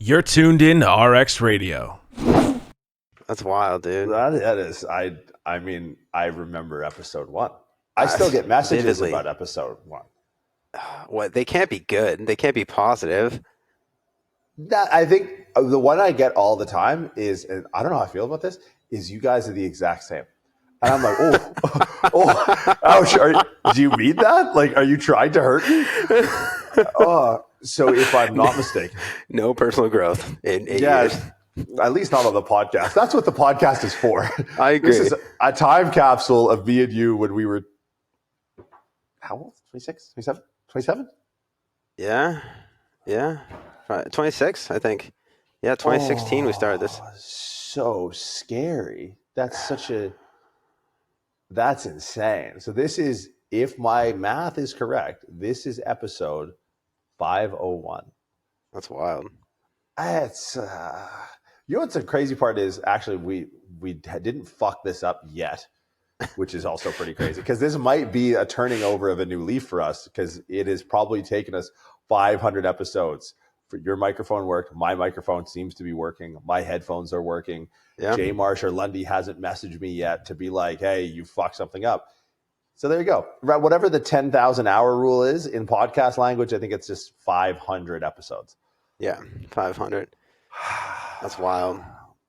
You're tuned in to RX'D Radio. That's wild, dude. That is. I mean, I remember episode 1. I still get messages vividly about episode 1. What? They can't be good. They can't be positive. I think the one I get all the time is, and I don't know how I feel about this, is you guys are the exact same. And I'm like, ouch. Do you mean that? Like, are you trying to hurt me? So if I'm not mistaken. No personal growth in 8 years. At least not on the podcast. That's what the podcast is for. I agree. This is a time capsule of me and you when we were, how old? 26? 27? 27? Yeah. 26, I think. Yeah, 2016 we started this. So scary. That's insane. So this is, if my math is correct, this is episode 501. That's wild. It's you know what's the crazy part is, actually we didn't fuck this up yet, which is also pretty crazy, because this might be a turning over of a new leaf for us, because it has probably taken us 500 episodes for your microphone worked. My microphone seems to be working. My headphones are working. Yeah. Jay Marsh or Lundy hasn't messaged me yet to be like, hey, you fucked something up. So there you go. Whatever the 10,000 hour rule is in podcast language, I think it's just 500 episodes. Yeah, 500. That's wild.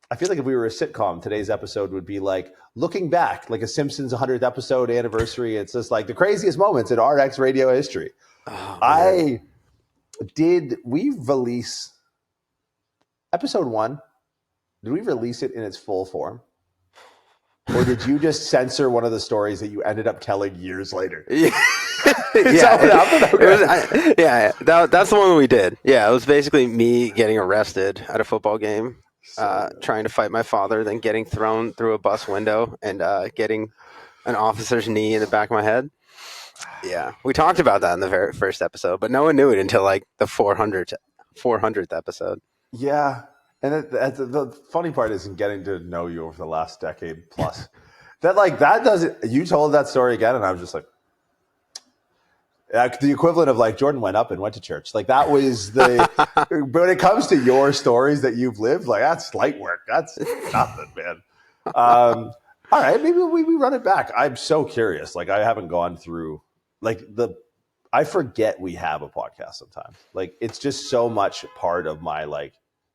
I feel like if we were a sitcom, today's episode would be like looking back, like a Simpsons 100th episode anniversary. It's just like the craziest moments in RX radio history. Oh, did we release episode 1? Did we release it in it's full form? Or did you just censor one of the stories that you ended up telling years later? That's the one we did. Yeah, it was basically me getting arrested at a football game, trying to fight my father, then getting thrown through a bus window and getting an officer's knee in the back of my head. Yeah, we talked about that in the very first episode, but no one knew it until like the 400th episode. Yeah. And the funny part is in getting to know you over the last decade plus, that doesn't, you told that story again, and I was just like, the equivalent of like Jordan went up and went to church. Like that was but when it comes to your stories that you've lived, like that's light work. That's nothing, man. All right, maybe we run it back. I'm so curious. Like I haven't gone through I forget we have a podcast sometimes. Like it's just so much part of my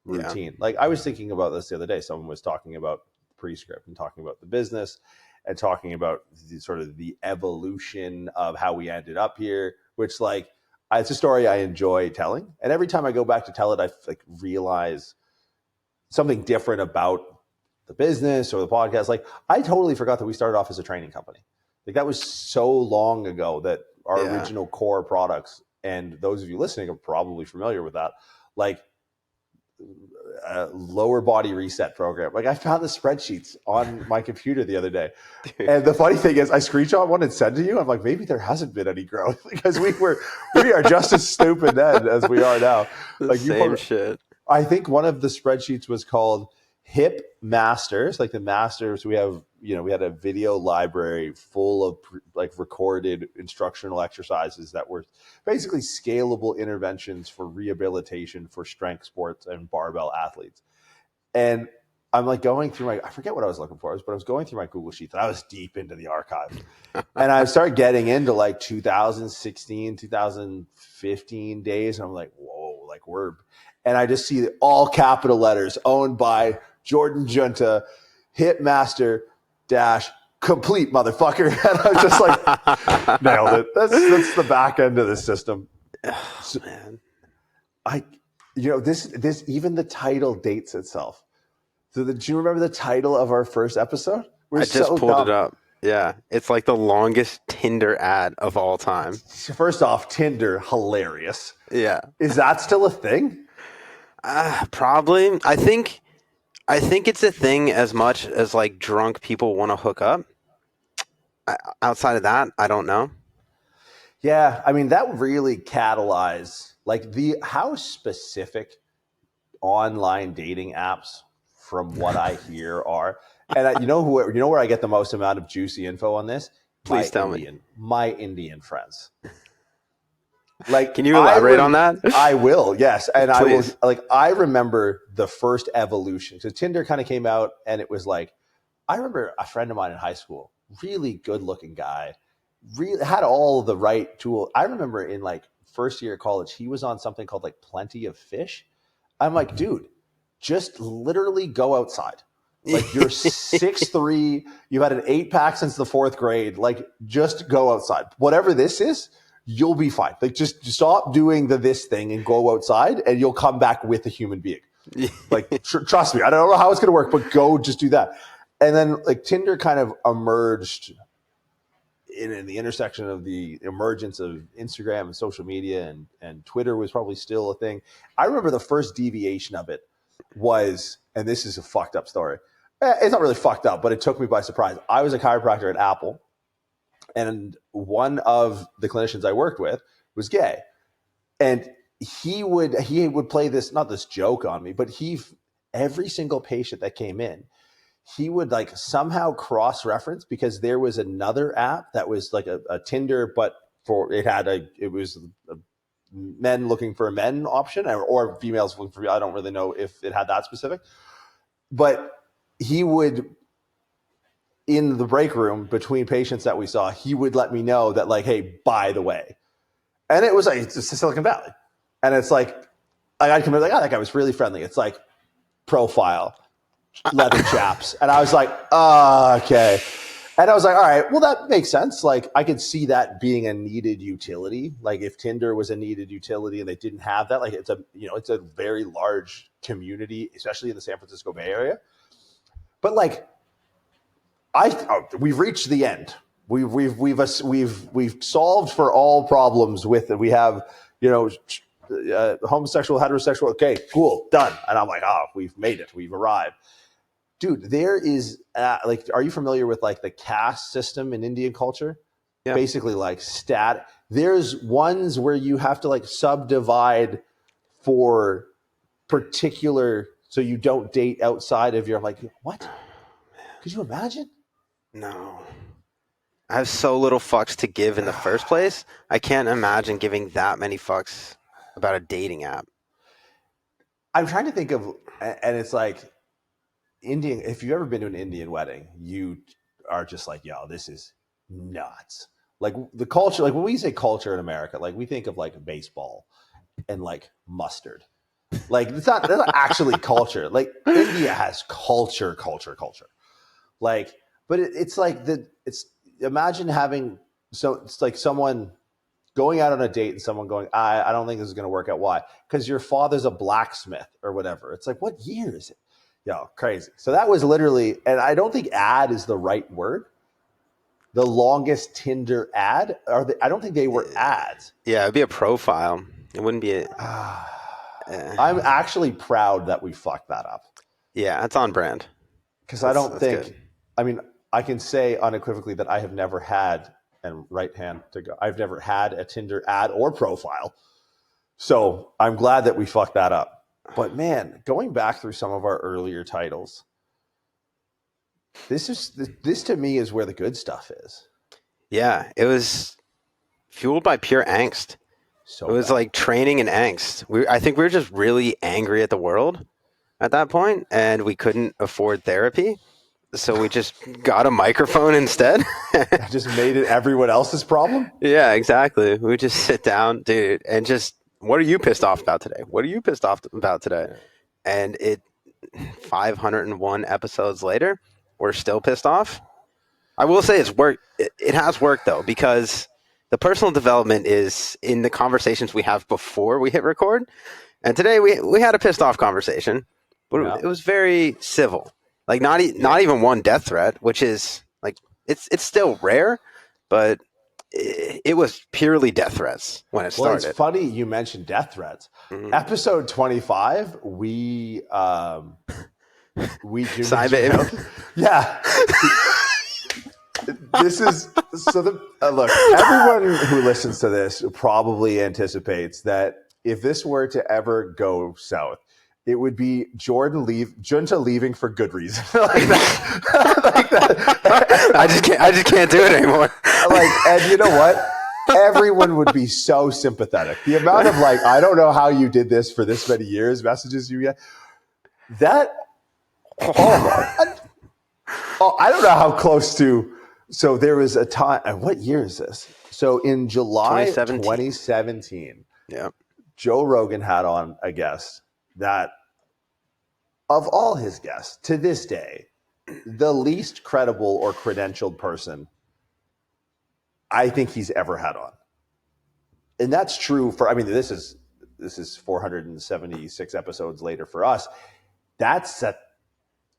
routine. Yeah. Like I was thinking about this the other day. Someone was talking about Prescript and talking about the business and talking about the evolution of how we ended up here, which it's a story I enjoy telling. And every time I go back to tell it, I realize something different about the business or the podcast. Like I totally forgot that we started off as a training company. Like that was so long ago that our original core products, and those of you listening are probably familiar with that, lower body reset program. Like I found the spreadsheets on my computer the other day. Dude. And the funny thing is I screenshot one and sent to you. I'm like, maybe there hasn't been any growth because we are just as stupid then as we are now. Same shit. I think one of the spreadsheets was called Hip Masters, like the masters. We had a video library full of recorded instructional exercises that were basically scalable interventions for rehabilitation for strength sports and barbell athletes. And I'm going through I forget what I was looking for, but I was going through my Google Sheets and I was deep into the archive. And I started getting into 2016, 2015 days. And I'm like, whoa, and I just see all capital letters owned by Jordan Jiunta, Hip Master - complete motherfucker. And I was just nailed it. That's the back end of the system. Oh, man. This even the title dates itself. So do you remember the title of our first episode? I just pulled it up. Yeah. It's like the longest Tinder ad of all time. First off, Tinder, hilarious. Yeah. Is that still a thing? Probably. I think it's a thing as much as drunk people want to hook up. Outside of that, I don't know. Yeah, I mean that really catalyzed how specific online dating apps, from what I hear, are. And you know where I get the most amount of juicy info on this? Please tell me. My Indian friends. Like, can you elaborate on that? I will, yes. And Please. I remember the first evolution. So Tinder kind of came out, and it was like, I remember a friend of mine in high school, really good looking guy, really had all the right tools. I remember in like first year of college, he was on something called like Plenty of Fish. I'm like, dude, just literally go outside. Like, you're 6'3", you've had an 8-pack since the 4th grade. Like, just go outside. Whatever this is, you'll be fine. Like, just stop doing this thing and go outside, and you'll come back with a human being. Like, trust me, I don't know how it's going to work, but go just do that. And then like Tinder kind of emerged in the intersection of the emergence of Instagram and social media, and Twitter was probably still a thing. I remember the first deviation of it was, and this is a fucked up story. It's not really fucked up, but it took me by surprise. I was a chiropractor at Apple, and one of the clinicians I worked with was gay. And he would play this, not this joke on me, but every single patient that came in, he would like somehow cross-reference, because there was another app that was like a Tinder, but it was a men looking for a men option, or females looking for, I don't really know if it had that specific, but he would, in the break room between patients that we saw, he would let me know that like, hey, by the way, and it was like, it's Silicon Valley. And it's like, I'd come in like, oh, that guy was really friendly. It's like profile, leather chaps. And I was like, oh, okay. And I was like, all right, well, that makes sense. Like, I could see that being a needed utility. Like, if Tinder was a needed utility and they didn't have that, like, it's a very large community, especially in the San Francisco Bay Area. But like, we've reached the end. We've solved for all problems with it. We have, homosexual, heterosexual. Okay, cool, done. And I'm like, oh, we've made it. We've arrived. Dude, there is like, are you familiar with like the caste system in Indian culture? Yeah. Basically like there's ones where you have to like subdivide for particular, so you don't date outside of your, I'm like, what? Could you imagine? No. I have so little fucks to give in the first place. I can't imagine giving that many fucks about a dating app. I'm trying to think of, and it's like, Indian, if you've ever been to an Indian wedding, you are just like, yo, this is nuts. Like the culture, like when we say culture in America, like we think of like baseball and like mustard. Like that's not actually culture. Like India has culture. Like, but it's like imagine having, so it's like someone going out on a date and someone going, I don't think this is going to work out. Why? Because your father's a blacksmith or whatever. It's like, what year is it? Yo, crazy. So that was literally, and I don't think ad is the right word. The longest Tinder ad, I don't think they were ads. Yeah, it'd be a profile. It wouldn't be I'm actually proud that we fucked that up. Yeah, that's on brand. Because I don't think, good. I mean, I can say unequivocally that I have never had, and right hand to go, I've never had a Tinder ad or profile. So I'm glad that we fucked that up. But man, going back through some of our earlier titles, this to me is where the good stuff is. Yeah, it was fueled by pure angst. So it was like training in angst. I think we were just really angry at the world at that point, and we couldn't afford therapy. So we just got a microphone instead. Just made it everyone else's problem? Yeah, exactly. We would just sit down, dude, and just, what are you pissed off about today? What are you pissed off about today? And 501 episodes later, we're still pissed off. I will say it's worked. It has worked, though, because the personal development is in the conversations we have before we hit record. And today we had a pissed off conversation, but it was very civil. Like not even one death threat, which is like, it's still rare, but it was purely death threats when it started. Well, it's funny you mentioned death threats. Mm-hmm. Episode 25, we yeah. This is so look, everyone who listens to this probably anticipates that if this were to ever go south, it would be Jiunta leaving for good reason. Like that. I just can't do it anymore. Like, and you know what? everyone would be so sympathetic. The amount of like, I don't know how you did this for this many years, messages you get. That, I don't know how close to. So there was a time, and what year is this? So in July 2017, yeah, Joe Rogan had on a guest that, of all his guests to this day, the least credible or credentialed person I think he's ever had on. And that's true for, I mean, this is 476 episodes later for us. That's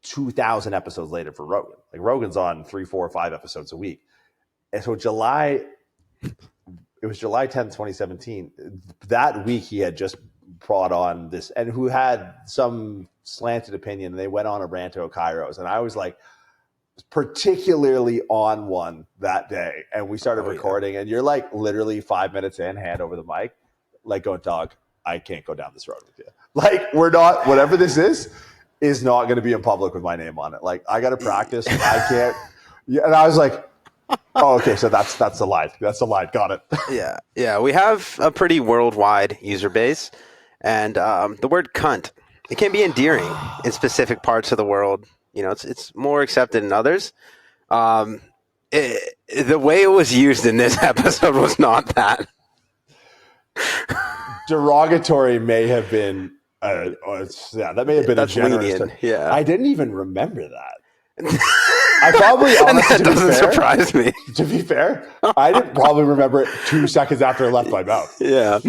2,000 episodes later for Rogan. Like Rogan's on 3, 4, 5 episodes a week. And so it was July 10th, 2017. That week he had just brought on this, and who had some slanted opinion, and they went on a rant about Kairos. And I was like, particularly on one that day, and we started recording, and you're like literally 5 minutes in, hand over the mic, like going, dog, I can't go down this road with you. Like, we're not, whatever this is not going to be in public with my name on it. Like, I got to practice. I can't. Yeah, and I was like, oh, okay, so that's the line. That's the line. Got it. Yeah. We have a pretty worldwide user base, and the word cunt, it can be endearing in specific parts of the world. You know, it's more accepted in others. The way it was used in this episode was not that. Derogatory may have been, that may have been a generous term. Yeah. I didn't even remember that. I probably, honestly, that doesn't surprise me. To be fair, I didn't probably remember it 2 seconds after it left my mouth. Yeah.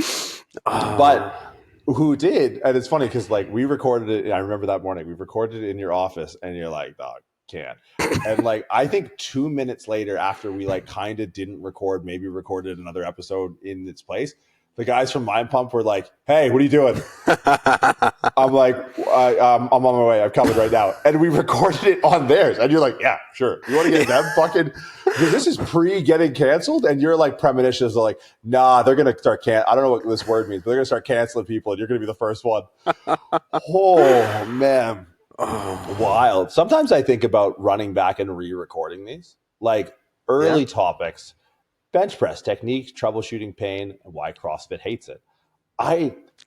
But who did, and it's funny because like we recorded it, I remember that morning, we recorded it in your office, and you're like, dog, can't. And like, I think 2 minutes later, after we like kind of didn't record, maybe recorded another episode in its place, the guys from Mind Pump were like, hey, what are you doing? I'm like, I'm on my way. I'm coming right now. And we recorded it on theirs. And you're like, yeah, sure. You want to get them fucking, because this is getting canceled. And you're like premonitions of like, nah, they're going to start I don't know what this word means, but they're going to start canceling people, and you're going to be the first one. Oh, man. Wild. Sometimes I think about running back and re-recording these, like early topics. Bench press technique, troubleshooting pain, and why CrossFit hates it.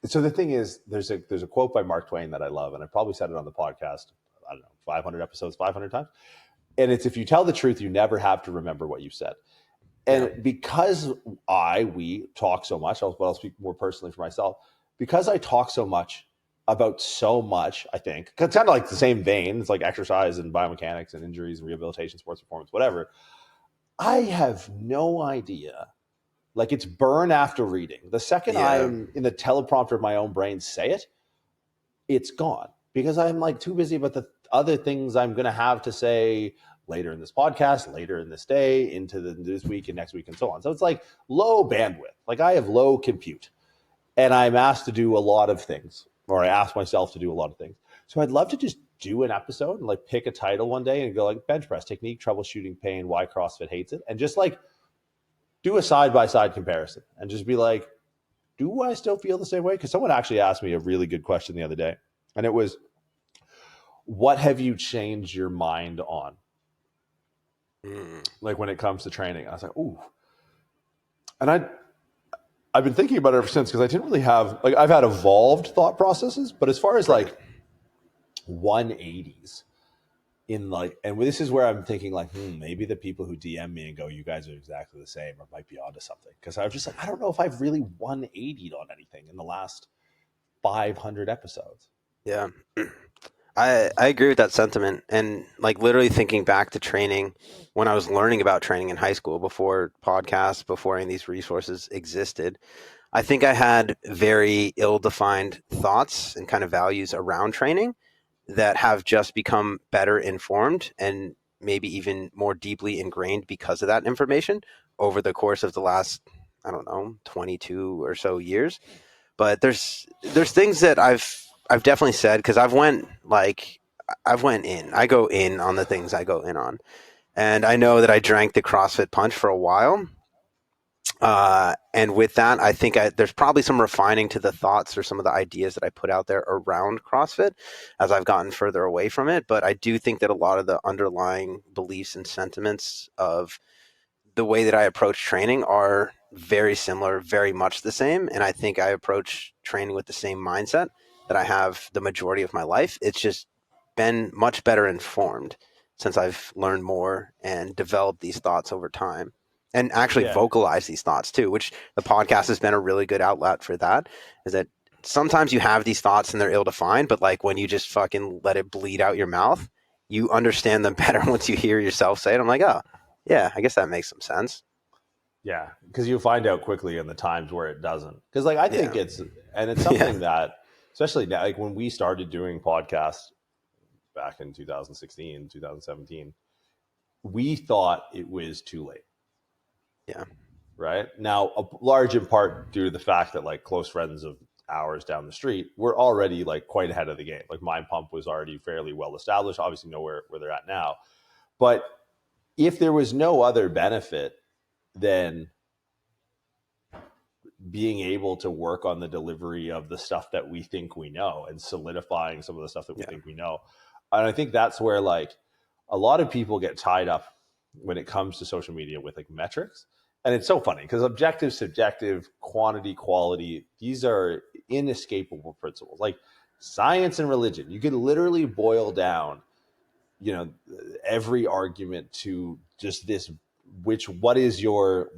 So the thing is, there's a quote by Mark Twain that I love, and I probably said it on the podcast, I don't know, 500 episodes, 500 times. And it's, if you tell the truth, you never have to remember what you said. And because we talk so much, I'll speak more personally for myself, because I talk so much about so much, I think, because it's kind of like the same vein. It's like exercise and biomechanics and injuries and rehabilitation, sports performance, whatever. I have no idea. Like, it's burn after reading. The second I'm in the teleprompter of my own brain say it, it's gone. Because I'm like too busy about the other things I'm going to have to say later in this podcast, later in this day, into this week and next week and so on. So it's like low bandwidth. Like, I have low compute. And I'm asked to do a lot of things, or I ask myself to do a lot of things. So I'd love to just do an episode and like pick a title one day and go like bench press technique, troubleshooting pain, why CrossFit hates it. And just like do a side-by-side comparison and just be like, do I still feel the same way? Because someone actually asked me a really good question the other day. And it was, what have you changed your mind on? Like when it comes to training. I was like, ooh. And I've been thinking about it ever since, because I didn't really have, like, I've had evolved thought processes, but as far as like 180s in like, and this is where I'm thinking like, maybe the people who DM me and go, you guys are exactly the same, or might be onto something. Because I was just like, I don't know if I've really 180'd on anything in the last 500 episodes. Yeah. I agree with that sentiment. And like literally thinking back to training when I was learning about training in high school, before podcasts, before any of these resources existed, I think I had very ill-defined thoughts and kind of values around training that have just become better informed and maybe even more deeply ingrained because of that information over the course of the last, 22 or so years. But there's things that I've definitely said, because I go in on the things I go in on. And I know that I drank the CrossFit punch for a while. And with that, I think there's probably some refining to the thoughts or some of the ideas that I put out there around CrossFit as I've gotten further away from it. But I do think that a lot of the underlying beliefs and sentiments of the way that I approach training are very similar, very much the same. And I think I approach training with the same mindset that I have the majority of my life. It's just been much better informed since I've learned more and developed these thoughts over time and actually vocalize these thoughts too, which the podcast has been a really good outlet for that. Is that sometimes you have these thoughts and they're ill-defined, but like when you just fucking let it bleed out your mouth, you understand them better once you hear yourself say it. I'm like, oh, yeah, I guess that makes some sense. Yeah, because you find out quickly in the times where it doesn't. Because like I think it's something that, especially now, like when we started doing podcasts back in 2016, 2017, we thought it was too late. Yeah. Right. Now, a large in part due to the fact that like close friends of ours down the street were already like quite ahead of the game. Like Mind Pump was already fairly well established, obviously know where they're at now. But if there was no other benefit than being able to work on the delivery of the stuff that we think we know and solidifying some of the stuff that we think we know. And I think that's where like a lot of people get tied up when it comes to social media with like metrics. And it's so funny because objective, subjective, quantity, quality, these are inescapable principles. Like science and religion, you could literally boil down, you know, every argument to just this, what is your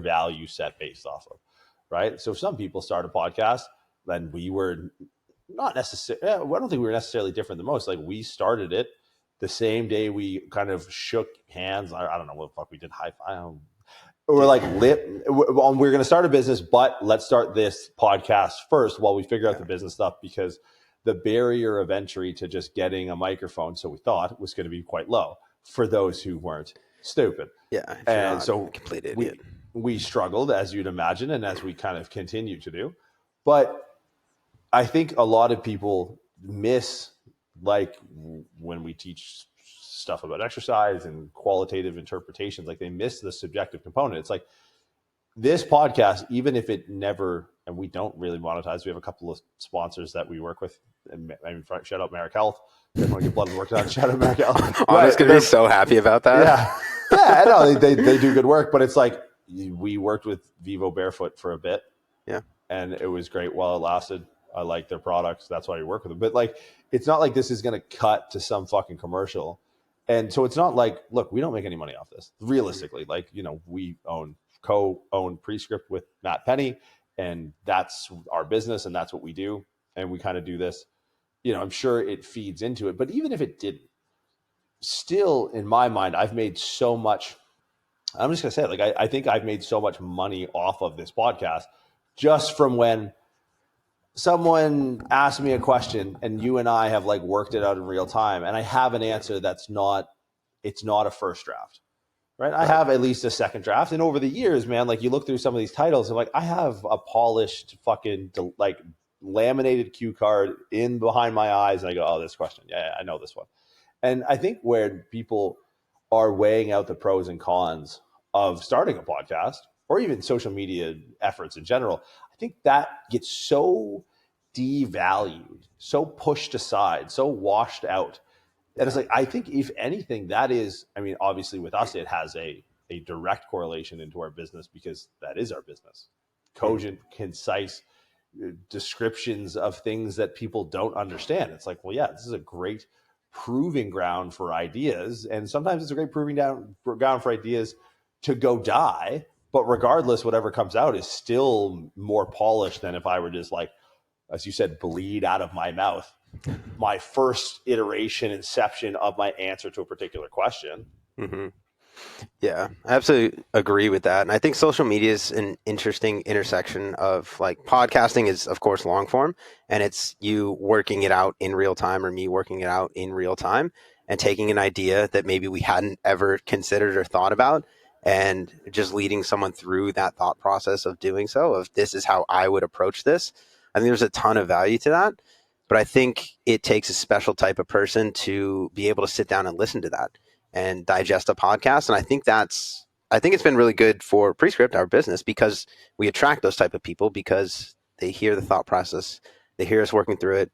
value set based off of, right? So if some people start a podcast, then we were not necessarily, I don't think we were necessarily different than most. Like we started it the same day we kind of shook hands. I don't know what the fuck we did, high five. We're like we're going to start a business, but let's start this podcast first while we figure out the business stuff, because the barrier of entry to just getting a microphone, so we thought, was going to be quite low for those who weren't stupid. Yeah. And so complete idiot. We struggled, as you'd imagine, and as we kind of continue to do. But I think a lot of people miss, like when we teach stuff about exercise and qualitative interpretations, like they miss the subjective component. It's like this podcast, even if it never, and we don't really monetize, we have a couple of sponsors that we work with, and I mean, shout out Marek Health. If you want to get blood work done, shout out Marek Health. I was going to be so happy about that. Yeah, no, they do good work, but it's like we worked with Vivo Barefoot for a bit. Yeah. And it was great while it lasted. I like their products. That's why we work with them. But like, it's not like this is going to cut to some fucking commercial. And so it's not like, look, we don't make any money off this. Realistically, like, you know, we co-own Prescript with Matt Penny, and that's our business and that's what we do. And we kind of do this, you know, I'm sure it feeds into it. But even if it didn't, still in my mind, I've made so much. I'm just going to say it, like, I think I've made so much money off of this podcast just from when someone asked me a question and you and I have like worked it out in real time, and I have an answer that's not a first draft, right? I have at least a second draft. And over the years, man, like you look through some of these titles and like, I have a polished fucking like laminated cue card in behind my eyes. And I go, oh, this question. Yeah, I know this one. And I think where people are weighing out the pros and cons of starting a podcast or even social media efforts in general, I think that gets so devalued, so pushed aside, so washed out. That it's like, I think if anything, that is, I mean, obviously with us, it has a direct correlation into our business because that is our business. Cogent, concise descriptions of things that people don't understand. It's like, well, yeah, this is a great proving ground for ideas. And sometimes it's a great proving ground for ideas to go die. But regardless, whatever comes out is still more polished than if I were just like, as you said, bleed out of my mouth my first inception of my answer to a particular question. Mm-hmm. Yeah, I absolutely agree with that. And I think social media is an interesting intersection of like podcasting is, of course, long form, and it's you working it out in real time or me working it out in real time and taking an idea that maybe we hadn't ever considered or thought about and just leading someone through that thought process of doing so, of this is how I would approach this. I think there's a ton of value to that, but I think it takes a special type of person to be able to sit down and listen to that and digest a podcast. And I think it's been really good for Prescript, our business, because we attract those type of people because they hear the thought process, they hear us working through it,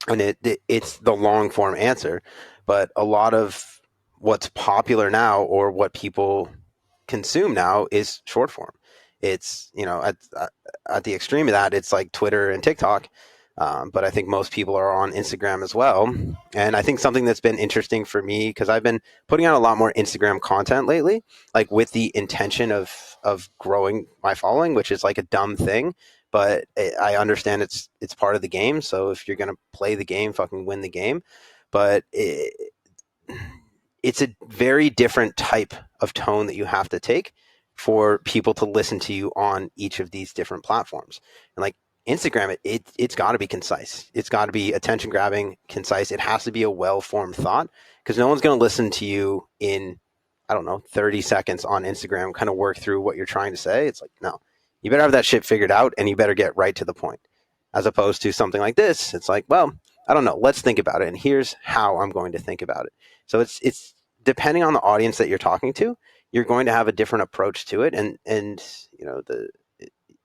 and it's the long form answer. But a lot of what's popular now or what people consume now is short form. It's, at the extreme of that, it's like Twitter and TikTok. But I think most people are on Instagram as well. And I think something that's been interesting for me, because I've been putting out a lot more Instagram content lately, like with the intention of growing my following, which is like a dumb thing. But I understand it's part of the game. So if you're going to play the game, fucking win the game. But it's a very different type of tone that you have to take for people to listen to you on each of these different platforms. And like Instagram, it's got to be concise. It's got to be attention grabbing, concise. It has to be a well-formed thought, because no one's going to listen to you in, I don't know, 30 seconds on Instagram, kind of work through what you're trying to say. It's like, no, you better have that shit figured out, and you better get right to the point. As opposed to something like this, it's like, well, I don't know, let's think about it, and here's how I'm going to think about it. So it's depending on the audience that you're talking to, you're going to have a different approach to it. And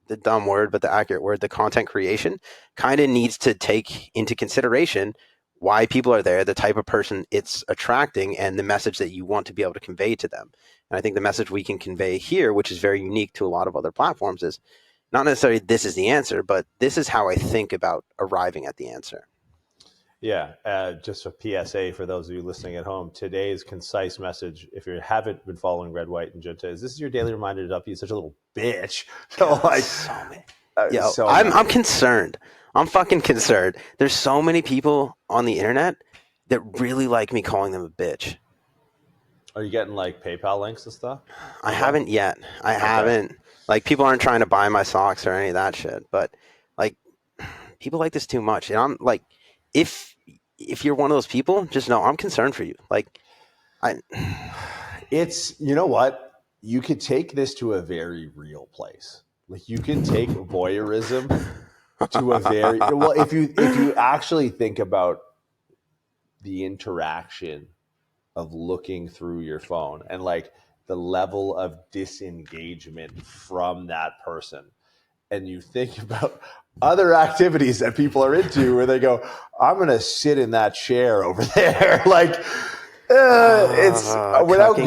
the dumb word, but the accurate word, the content creation kind of needs to take into consideration why people are there, the type of person it's attracting, and the message that you want to be able to convey to them. And I think the message we can convey here, which is very unique to a lot of other platforms, is not necessarily this is the answer, but this is how I think about arriving at the answer. Yeah, just a PSA for those of you listening at home. Today's concise message, if you haven't been following Red, White, and Jiunta, is this is your daily reminder to not be such a little bitch. So, I'm concerned. I'm fucking concerned. There's so many people on the internet that really like me calling them a bitch. Are you getting like PayPal links and stuff? I haven't yet. I haven't. Like, people aren't trying to buy my socks or any of that shit. But like, people like this too much, and I'm like, if you're one of those people, just know I'm concerned for you. Like, it's, you know what? You could take this to a very real place. Like, you can take voyeurism to a very well. If you actually think about the interaction of looking through your phone and like the level of disengagement from that person, and you think about other activities that people are into where they go, I'm going to sit in that chair over there. Like, it's without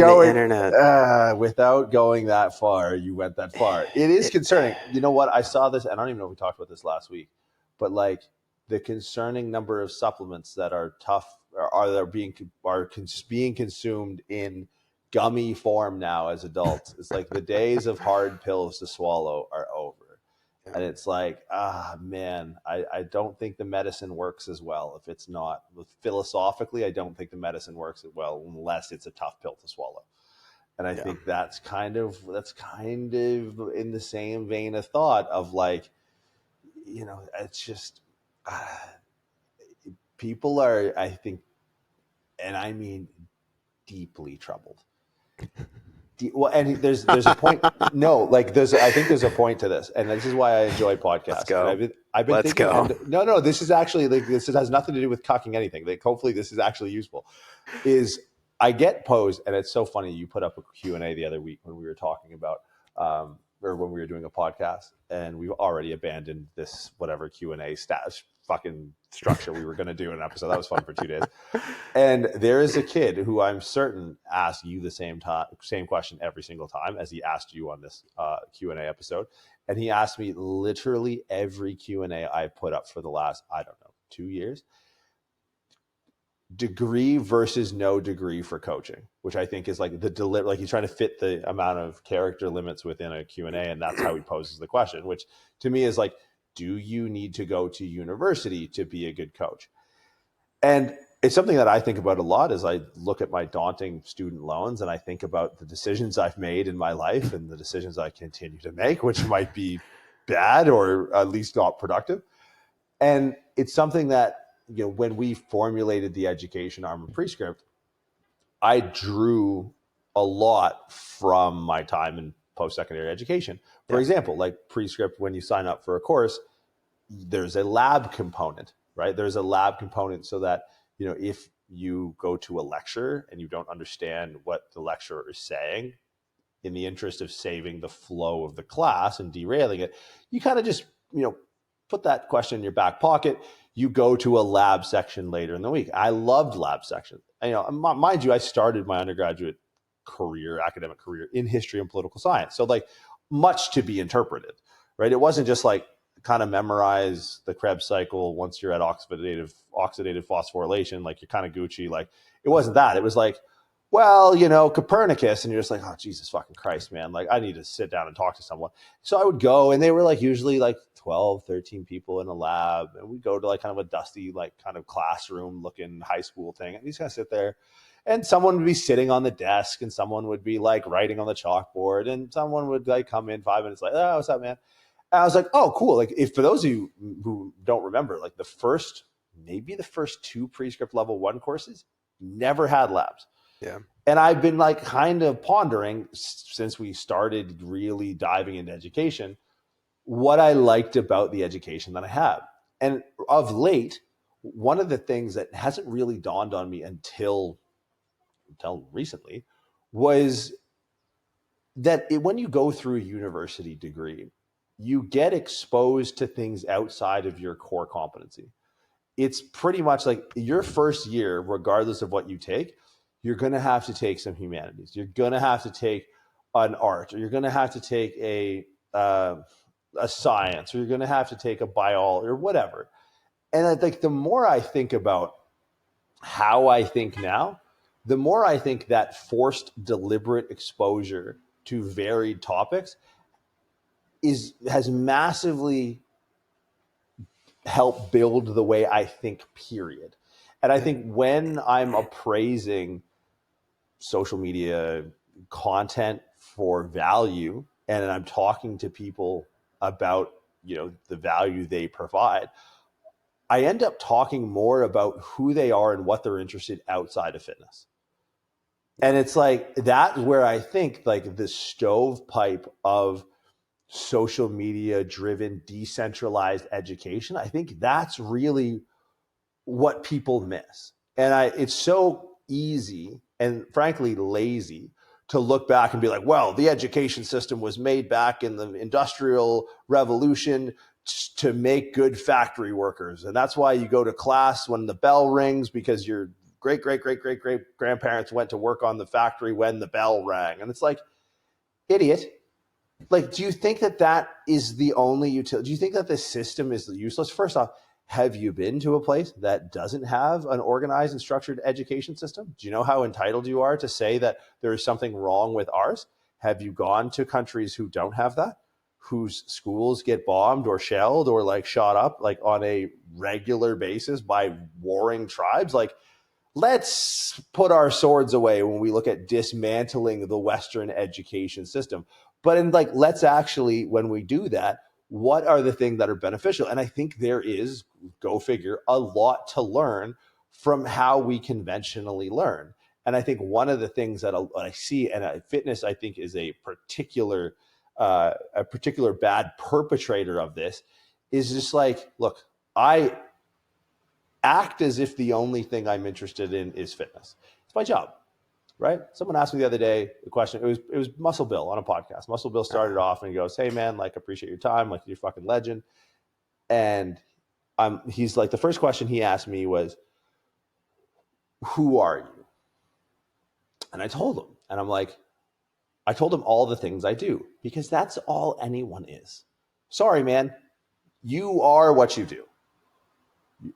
going that far, you went that far. It is concerning. You know what? I saw this, and I don't even know if we talked about this last week, but like the concerning number of supplements that are tough are being consumed in gummy form now as adults. It's like the days of hard pills to swallow are over. And it's like, man, I don't think the medicine works as well if it's not. Philosophically, I don't think the medicine works as well unless it's a tough pill to swallow. And I think that's kind of in the same vein of thought of like, it's just people are, I think, and I mean deeply troubled. Well, and there's a point. No, like I think there's a point to this, and this is why I enjoy podcasts. Let's go. I've been Let's thinking. go. No, this is actually like this has nothing to do with cucking anything. Like, hopefully, this is actually useful. Is I get posed, and it's so funny. You put up a Q&A the other week when we were talking about, or when we were doing a podcast, and we've already abandoned this whatever Q&A status fucking structure we were going to do in an episode. That was fun for 2 days. And there is a kid who I'm certain asked you the same question every single time as he asked you on this Q&A episode. And he asked me literally every Q&A I put up for the last, 2 years. Degree versus no degree for coaching, which I think is like like he's trying to fit the amount of character limits within a Q&A. And that's how he poses the question, which to me is like, do you need to go to university to be a good coach? And it's something that I think about a lot as I look at my daunting student loans and I think about the decisions I've made in my life and the decisions I continue to make, which might be bad or at least not productive. And it's something that, when we formulated the education arm of Prescript, I drew a lot from my time in post-secondary education. For example, like Prescript, when you sign up for a course, there's a lab component, right? There's a lab component so that, if you go to a lecture and you don't understand what the lecturer is saying, in the interest of saving the flow of the class and derailing it, you kind of just, put that question in your back pocket. You go to a lab section later in the week. I loved lab sections. Mind you, I started my undergraduate academic career in history and political science. So like much to be interpreted, right? It wasn't just like kind of memorize the Krebs cycle once you're at oxidative phosphorylation, like you're kind of Gucci. Like it wasn't that. It was like, well, Copernicus, and you're just like, oh, Jesus fucking Christ, man. Like I need to sit down and talk to someone. So I would go, and they were like usually like 12, 13 people in a lab, and we'd go to like kind of a dusty, like kind of classroom looking high school thing. And you just kind of sit there, and someone would be sitting on the desk, and someone would be like writing on the chalkboard, and someone would like come in 5 minutes like, oh, what's up, man? And I was like, oh, cool. Like if for those of you who don't remember, like maybe the first 2 Prescript level 1 courses never had labs. Yeah. And I've been like kind of pondering since we started really diving into education, what I liked about the education that I have. And of late, one of the things that hasn't really dawned on me until recently was that when you go through a university degree, you get exposed to things outside of your core competency. It's pretty much like your first year, regardless of what you take, you're going to have to take some humanities. You're going to have to take an art, or you're going to have to take a science, or you're going to have to take a biology or whatever. And I think the more I think about how I think now, the more I think that forced, deliberate exposure to varied topics has massively helped build the way I think, period. And I think when I'm appraising social media content for value, and I'm talking to people about, the value they provide, I end up talking more about who they are and what they're interested outside of fitness. And it's like, that's where I think like the stovepipe of social media driven, decentralized education, I think that's really what people miss. And it's so easy and frankly lazy to look back and be like, well, the education system was made back in the Industrial Revolution to make good factory workers. And that's why you go to class when the bell rings, because your great grandparents went to work on the factory when the bell rang. And it's like, idiot. Like, do you think that is the only utility? Do you think that this system is useless? First off, have you been to a place that doesn't have an organized and structured education system? Do you know how entitled you are to say that there is something wrong with ours? Have you gone to countries who don't have that, whose schools get bombed or shelled or like shot up like on a regular basis by warring tribes? Like, let's put our swords away when we look at dismantling the Western education system. But let's actually, when we do that, what are the things that are beneficial? And I think there is, go figure, a lot to learn from how we conventionally learn. And I think one of the things that I see, and fitness, I think, is a particular bad perpetrator of this, is just like, look, I act as if the only thing I'm interested in is fitness. It's my job. Right? Someone asked me the other day a question. It was Muscle Bill on a podcast. Muscle Bill started off and he goes, "Hey man, like appreciate your time, like you're a fucking legend." And he's like, the first question he asked me was, "Who are you?" And I told him, and I told him all the things I do, because that's all anyone is. Sorry, man, you are what you do.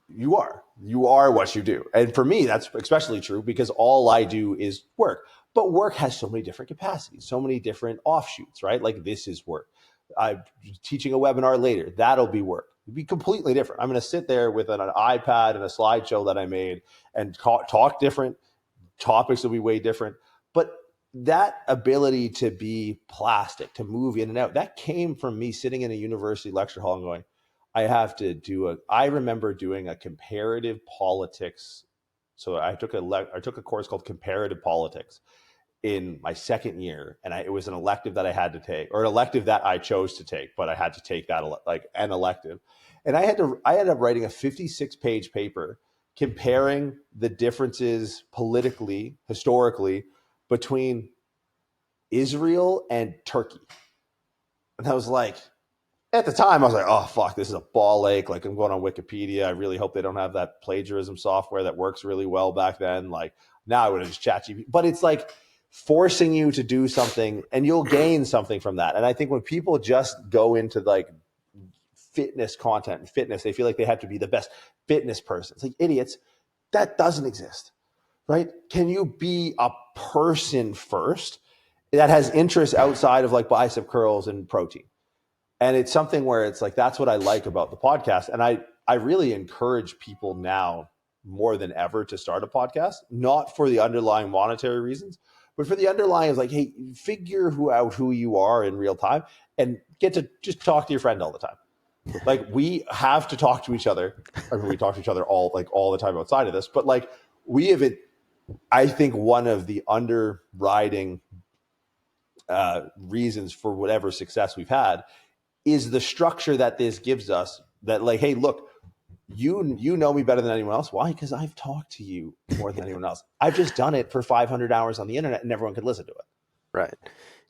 You are what you do. And for me, that's especially true because all I do is work. But work has so many different capacities, so many different offshoots, right? Like this is work. I'm teaching a webinar later. That'll be work. It'd be completely different. I'm going to sit there with an iPad and a slideshow that I made and talk different. Topics will be way different. But that ability to be plastic, to move in and out, that came from me sitting in a university lecture hall and going, I remember doing a comparative politics. So I took a course called comparative politics in my second year. And it was an elective that I had to take, or an elective that I chose to take, but I had to take that like an elective. And I ended up writing a 56-page paper comparing the differences politically, historically, between Israel and Turkey. And I was like, at the time, I was like, oh, fuck, this is a ball ache. Like, I'm going on Wikipedia. I really hope they don't have that plagiarism software that works really well back then. Like, now I would have just ChatGPT. But it's like forcing you to do something, and you'll gain something from that. And I think when people just go into like fitness content and fitness, they feel like they have to be the best fitness person. It's like, idiots, that doesn't exist, right? Can you be a person first that has interests outside of like bicep curls and protein? And it's something where it's like, that's what I like about the podcast. And I really encourage people now more than ever to start a podcast, not for the underlying monetary reasons, but for the underlying is like, hey, figure out who you are in real time and get to just talk to your friend all the time. Like, we have to talk to each other. I mean, we talk to each other all the time outside of this, but like, we have it. I think one of the underriding reasons for whatever success we've had is the structure that this gives us, that like, hey, look, you know me better than anyone else. Why? Because I've talked to you more than anyone else. I've just done it for 500 hours on the internet and everyone could listen to it. Right.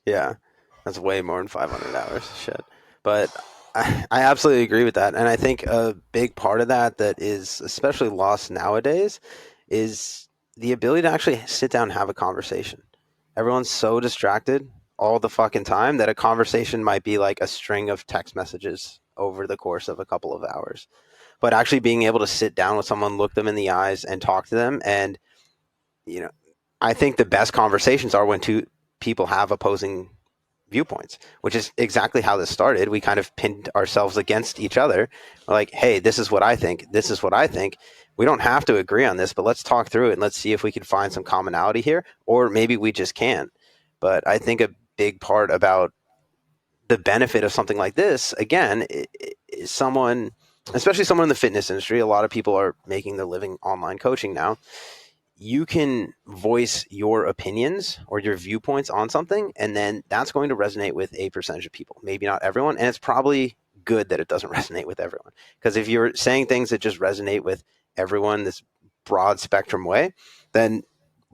Yeah. That's way more than 500 hours. Shit. But I absolutely agree with that. And I think a big part of that is especially lost nowadays is the ability to actually sit down and have a conversation. Everyone's so distracted all the fucking time that a conversation might be like a string of text messages over the course of a couple of hours. But actually being able to sit down with someone, look them in the eyes and talk to them. And, you know, I think the best conversations are when two people have opposing viewpoints, which is exactly how this started. We kind of pinned ourselves against each other. We're like, hey, this is what I think. This is what I think. We don't have to agree on this, but let's talk through it and let's see if we can find some commonality here, or maybe we just can. But I think a big part about the benefit of something like this, again, is someone, especially someone in the fitness industry. A lot of people are making their living online coaching now. You can voice your opinions or your viewpoints on something, and then that's going to resonate with a percentage of people, maybe not everyone. And it's probably good that it doesn't resonate with everyone, because if you're saying things that just resonate with everyone this broad spectrum way, then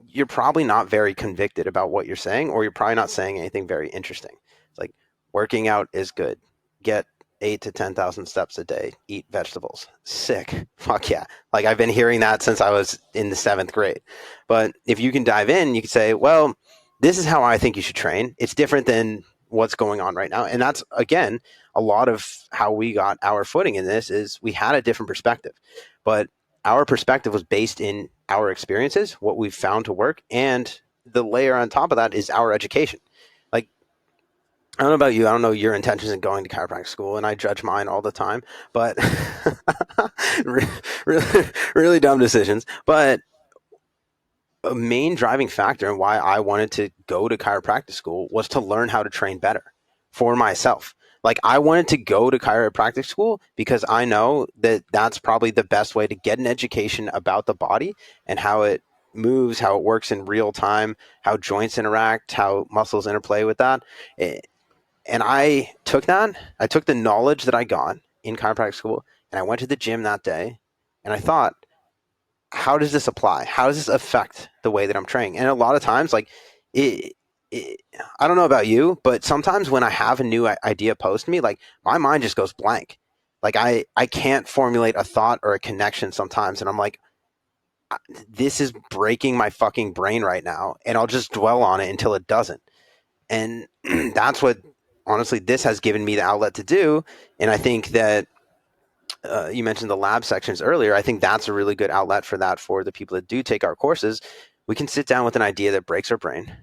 you're probably not very convicted about what you're saying, or you're probably not saying anything very interesting. It's like, working out is good. Get 8 to 10,000 steps a day, eat vegetables. Sick. Fuck yeah. Like, I've been hearing that since I was in the 7th grade. But if you can dive in, you can say, well, this is how I think you should train. It's different than what's going on right now. And that's, again, a lot of how we got our footing in this is we had a different perspective. But our perspective was based in our experiences, what we've found to work, and the layer on top of that is our education. Like, I don't know about you. I don't know your intentions in going to chiropractic school, and I judge mine all the time, but really, really dumb decisions. But a main driving factor in why I wanted to go to chiropractic school was to learn how to train better for myself. Like, I wanted to go to chiropractic school because I know that that's probably the best way to get an education about the body and how it moves, how it works in real time, how joints interact, how muscles interplay with that. And I took that. I took the knowledge that I got in chiropractic school, and I went to the gym that day, and I thought, how does this apply? How does this affect the way that I'm training? And a lot of times, like, I don't know about you, but sometimes when I have a new idea posed to me, like, my mind just goes blank. Like, I can't formulate a thought or a connection sometimes, and I'm like, this is breaking my fucking brain right now, and I'll just dwell on it until it doesn't. And that's what, honestly, this has given me the outlet to do. And I think that you mentioned the lab sections earlier. I think that's a really good outlet for that, for the people that do take our courses. We can sit down with an idea that breaks our brain,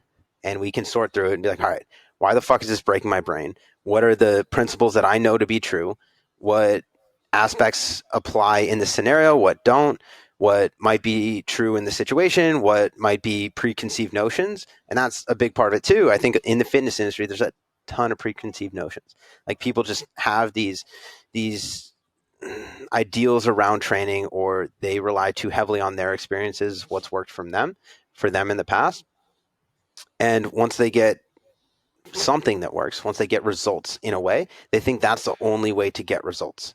and we can sort through it and be like, all right, why the fuck is this breaking my brain? What are the principles that I know to be true? What aspects apply in the scenario? What don't? What might be true in the situation? What might be preconceived notions? And that's a big part of it too. I think in the fitness industry, there's a ton of preconceived notions. Like, people just have these ideals around training, or they rely too heavily on their experiences, what's worked for them in the past. And once they get something that works, once they get results in a way, they think that's the only way to get results.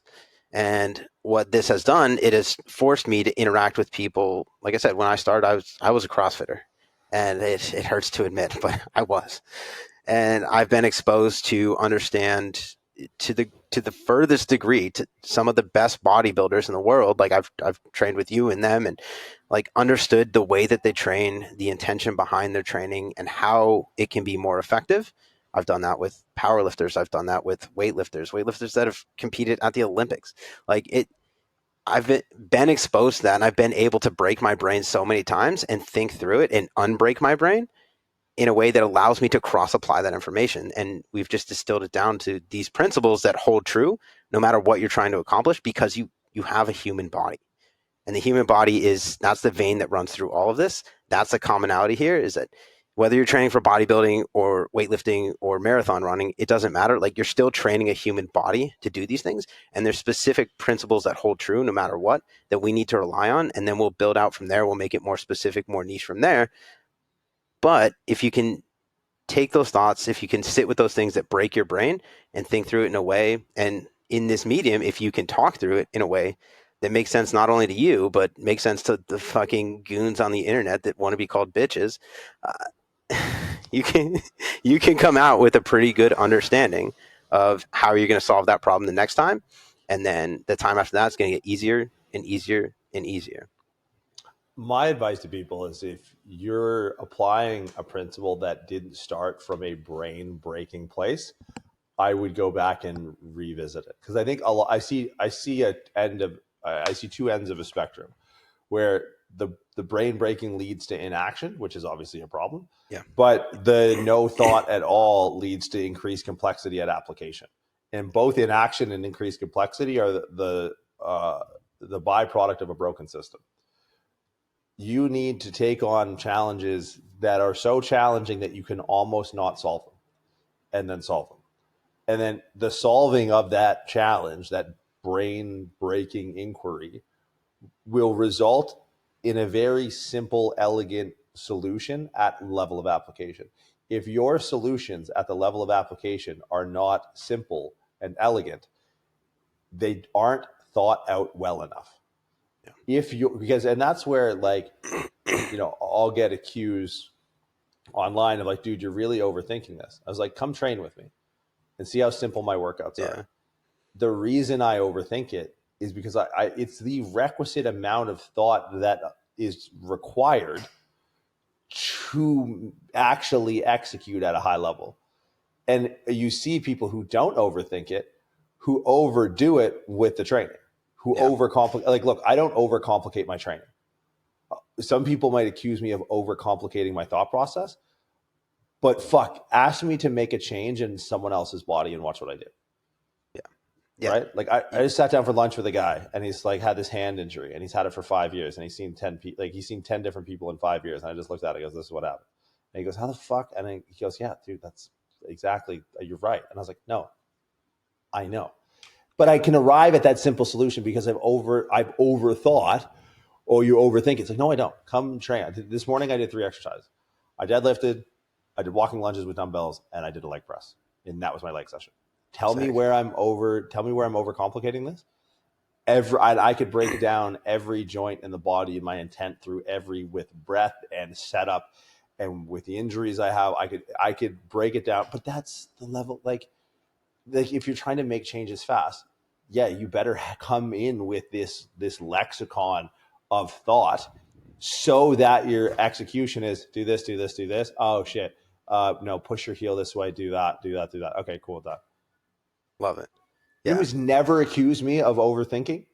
And what this has done, it has forced me to interact with people. Like I said, when I started, I was a CrossFitter, and it hurts to admit, but I was. And I've been exposed to understand to the furthest degree to some of the best bodybuilders in the world. Like I've trained with you and them, and like understood the way that they train, the intention behind their training, and how it can be more effective. I've done that with powerlifters. I've done that with weightlifters that have competed at the Olympics. Like it, I've been exposed to that, and I've been able to break my brain so many times and think through it and unbreak my brain in a way that allows me to cross apply that information. And we've just distilled it down to these principles that hold true no matter what you're trying to accomplish, because you have a human body. And the human body that's the vein that runs through all of this. That's the commonality here, is that whether you're training for bodybuilding or weightlifting or marathon running, it doesn't matter. Like you're still training a human body to do these things. And there's specific principles that hold true no matter what that we need to rely on. And then we'll build out from there. We'll make it more specific, more niche from there. But if you can take those thoughts, if you can sit with those things that break your brain and think through it in a way, and in this medium, if you can talk through it in a way that makes sense not only to you, but makes sense to the fucking goons on the internet that want to be called bitches, you can come out with a pretty good understanding of how you're going to solve that problem the next time. And then the time after that is going to get easier and easier and easier. My advice to people is, if you're applying a principle that didn't start from a brain breaking place, I would go back and revisit it. Because I think I see two ends of a spectrum, where the brain breaking leads to inaction, which is obviously a problem. Yeah. But the no thought at all leads to increased complexity at application. And both inaction and increased complexity are the byproduct of a broken system. You need to take on challenges that are so challenging that you can almost not solve them, and then solve them. And then the solving of that challenge, that brain breaking inquiry, will result in a very simple, elegant solution at level of application. If your solutions at the level of application are not simple and elegant, they aren't thought out well enough. And that's where, like, I'll get accused online of like, dude, you're really overthinking this. I was like, come train with me and see how simple my workouts are. The reason I overthink it is because it's the requisite amount of thought that is required to actually execute at a high level. And you see people who don't overthink it, who overdo it with the training, who overcomplicate. Like, look, I don't overcomplicate my training. Some people might accuse me of overcomplicating my thought process, but fuck, ask me to make a change in someone else's body and watch what I do. Yeah. Right? Like I just sat down for lunch with a guy, and he's like had this hand injury, and he's had it for 5 years, and he's seen 10 people, like he's seen 10 different people in 5 years. And I just looked at it, I goes, this is what happened. And he goes, how the fuck? And he goes, yeah, dude, that's exactly, you're right. And I was like, no, I know. But I can arrive at that simple solution because I've overthought, or you overthink it. It's like, no, I don't. Come train. This morning I did 3 exercises. I deadlifted, I did walking lunges with dumbbells, and I did a leg press. And that was my leg session. Tell me where I'm overcomplicating this. I could break down every joint in the body and my intent through with breath and setup, and with the injuries I have, I could break it down. But that's the level, like if you're trying to make changes fast, yeah, you better come in with this lexicon of thought, so that your execution is do this, do this, do this. Oh shit. No, push your heel this way, do that. Okay, cool, done. Love it. Yeah. He was never accused me of overthinking.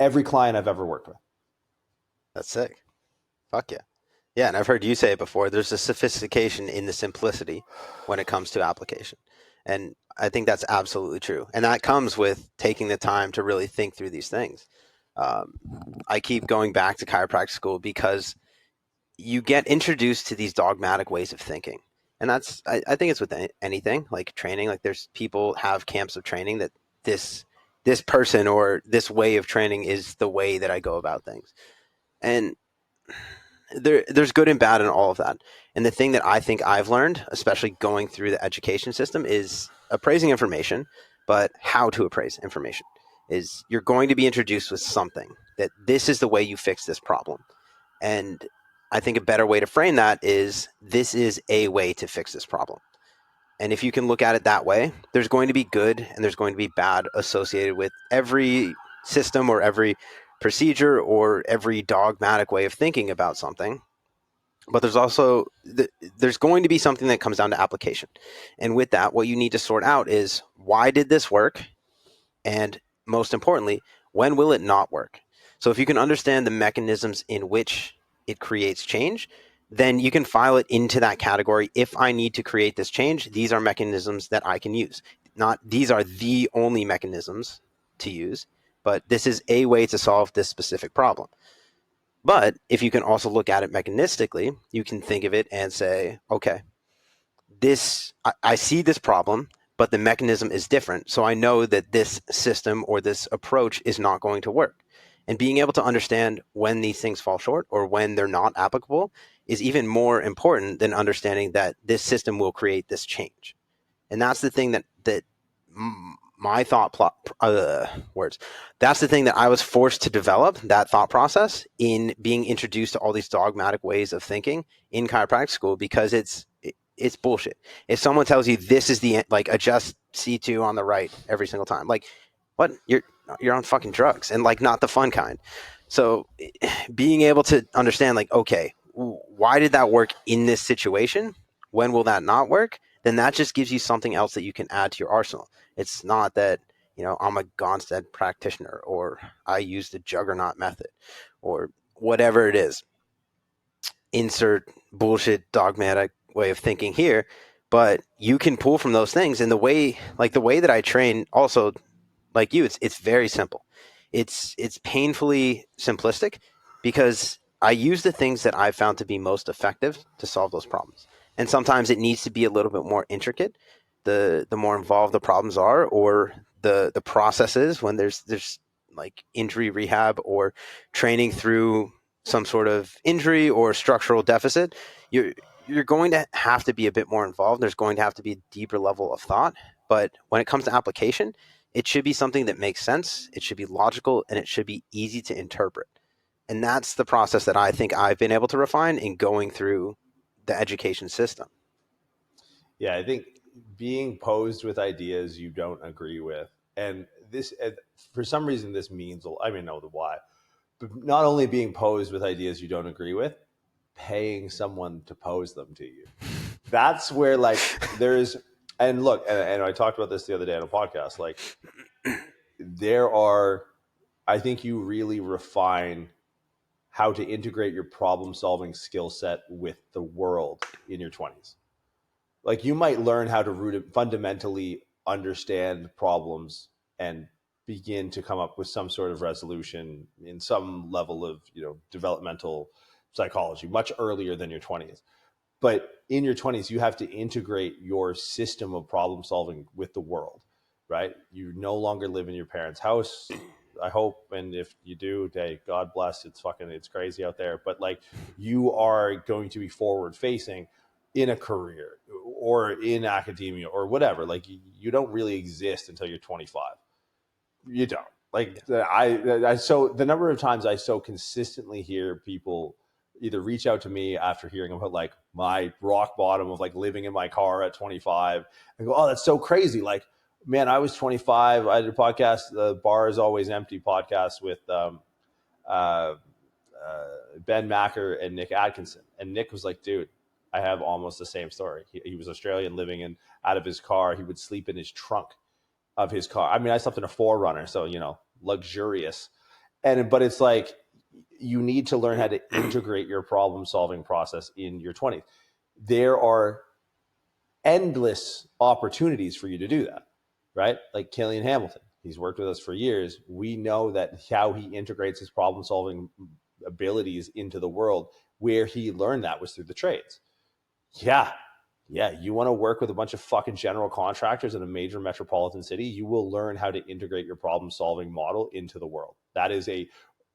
Every client I've ever worked with. That's sick. Fuck yeah. Yeah, and I've heard you say it before. There's a sophistication in the simplicity when it comes to application. And I think that's absolutely true. And that comes with taking the time to really think through these things. I keep going back to chiropractic school because you get introduced to these dogmatic ways of thinking. And that's, I think it's with anything like training. Like there's people have camps of training that this person or this way of training is the way that I go about things. And there's good and bad in all of that. And the thing that I think I've learned, especially going through the education system, is appraising information, but how to appraise information is you're going to be introduced with something that this is the way you fix this problem. And I think a better way to frame that is this is a way to fix this problem. And if you can look at it that way, there's going to be good and there's going to be bad associated with every system or every procedure or every dogmatic way of thinking about something. But there's also there's going to be something that comes down to application. And with that, what you need to sort out is, why did this work? And most importantly, when will it not work? So if you can understand the mechanisms in which it creates change, then you can file it into that category. If I need to create this change, these are mechanisms that I can use. Not these are the only mechanisms to use, but this is a way to solve this specific problem. But if you can also look at it mechanistically, you can think of it and say, okay, I see this problem, but the mechanism is different. So I know that this system or this approach is not going to work. And being able to understand when these things fall short or when they're not applicable is even more important than understanding that this system will create this change. And that's the thing that my that's the thing that I was forced to develop, that thought process, in being introduced to all these dogmatic ways of thinking in chiropractic school, because it's bullshit. If someone tells you this is the, like, adjust C2 on the right every single time, like, what? You're on fucking drugs, and like not the fun kind. So being able to understand, like, okay, why did that work in this situation? When will that not work? Then that just gives you something else that you can add to your arsenal. It's not that, I'm a Gonstead practitioner, or I use the juggernaut method, or whatever it is. Insert bullshit dogmatic way of thinking here, but you can pull from those things. And the way that I train, also, like you, it's very simple. It's painfully simplistic, because I use the things that I've found to be most effective to solve those problems. And sometimes it needs to be a little bit more intricate. The more involved the problems are, or the processes, when there's like injury rehab or training through some sort of injury or structural deficit, you're going to have to be a bit more involved. There's going to have to be a deeper level of thought. But when it comes to application, it should be something that makes sense. It should be logical, and it should be easy to interpret. And that's the process that I think I've been able to refine in going through the education system. Yeah, I think being posed with ideas you don't agree with, and this, for some reason, this means, I mean, know the why, but not only being posed with ideas you don't agree with, paying someone to pose them to you. That's where, like, there's, and look, and I talked about this the other day on a podcast, like, I think you really refine how to integrate your problem solving skill set with the world in your 20s. Like, you might learn how to fundamentally understand problems and begin to come up with some sort of resolution in some level of, developmental psychology much earlier than your 20s. But in your 20s, you have to integrate your system of problem solving with the world, right? You no longer live in your parents' house, I hope. And if you do, hey, God bless. It's crazy out there. But, like, you are going to be forward facing in a career or in academia or whatever. Like, you don't really exist until you're 25. You don't. Like, so the number of times I so consistently hear people either reach out to me after hearing about, like, my rock bottom of, like, living in my car at 25 and go, oh, that's so crazy. Like, man, I was 25. I did a podcast, the Bar Is Always Empty podcast, with Ben Macker and Nick Atkinson. And Nick was like, dude, I have almost the same story. He was Australian, living out of his car. He would sleep in his trunk of his car. I mean, I slept in a 4Runner, so, luxurious. But it's like, you need to learn how to integrate your problem solving process in your 20s. There are endless opportunities for you to do that, right? Like Killian Hamilton, he's worked with us for years. We know that how he integrates his problem solving abilities into the world, where he learned that was through the trades. Yeah, you want to work with a bunch of fucking general contractors in a major metropolitan city, you will learn how to integrate your problem solving model into the world. That is a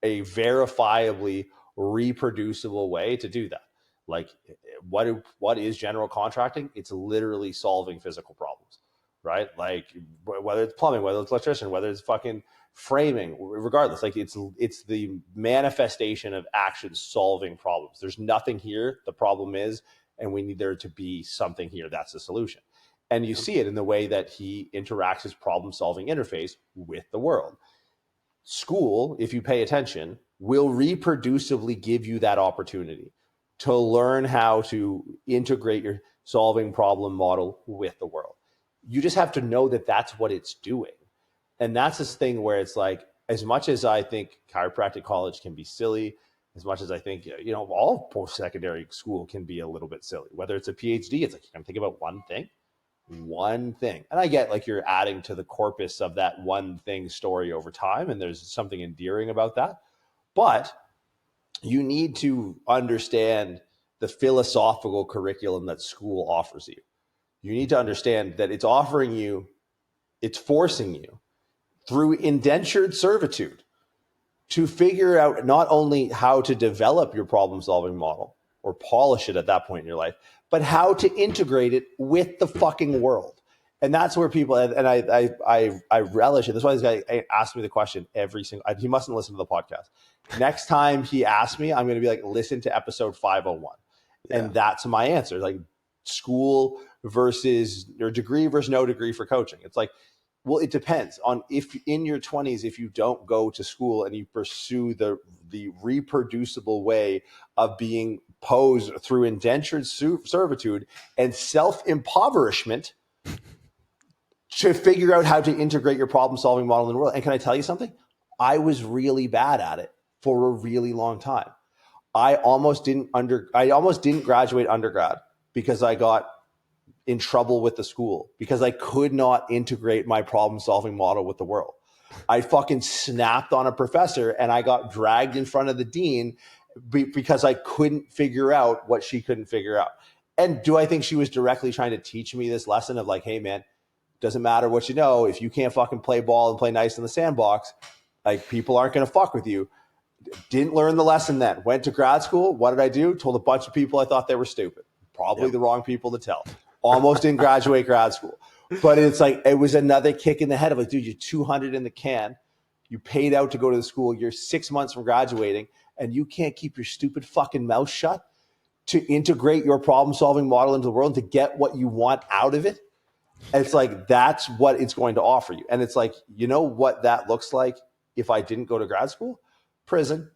verifiably reproducible way to do that. Like, what is general contracting? It's literally solving physical problems, right? Like, whether it's plumbing, whether it's electrician, whether it's fucking framing, regardless, like, it's the manifestation of action solving problems. There's nothing here. The problem is, and we need there to be something here. That's the solution. And you see it in the way that he interacts his problem-solving interface with the world. School, if you pay attention, will reproducibly give you that opportunity to learn how to integrate your solving problem model with the world. You just have to know that that's what it's doing. And that's this thing where it's like, as much as I think chiropractic college can be silly, as much as I think, all post-secondary school can be a little bit silly, whether it's a PhD, it's like, you're going to think about one thing. And I get like you're adding to the corpus of that one thing story over time, and there's something endearing about that. But you need to understand the philosophical curriculum that school offers you. You need to understand that it's forcing you through indentured servitude to figure out not only how to develop your problem-solving model or polish it at that point in your life, but how to integrate it with the fucking world. And that's where people, and I relish it. That's why this guy asked me the question he mustn't listen to the podcast. Next time he asks me, I'm going to be like, listen to episode 501. Yeah. And that's my answer. Like school versus or degree versus no degree for coaching. It's like, well, it depends on if in your 20s, if you don't go to school and you pursue the reproducible way of being posed through indentured servitude and self-impoverishment to figure out how to integrate your problem-solving model in the world. And can I tell you something? I was really bad at it for a really long time. I almost didn't graduate undergrad because I got in trouble with the school because I could not integrate my problem-solving model with the world. I fucking snapped on a professor and I got dragged in front of the dean because I couldn't figure out what she couldn't figure out. And do I think she was directly trying to teach me this lesson of like, hey man, doesn't matter what you know, if you can't fucking play ball and play nice in the sandbox, like people aren't going to fuck with you. Didn't learn the lesson then. Went to grad school. What did I do? Told a bunch of people I thought they were stupid. Probably the wrong people to tell. Almost didn't graduate grad school. But it's like, it was another kick in the head of like, dude, you're 200 in the can. You paid out to go to the school. You're 6 months from graduating and you can't keep your stupid fucking mouth shut to integrate your problem solving model into the world to get what you want out of it. And it's like, that's what it's going to offer you. And it's like, you know what that looks like if I didn't go to grad school? Prison.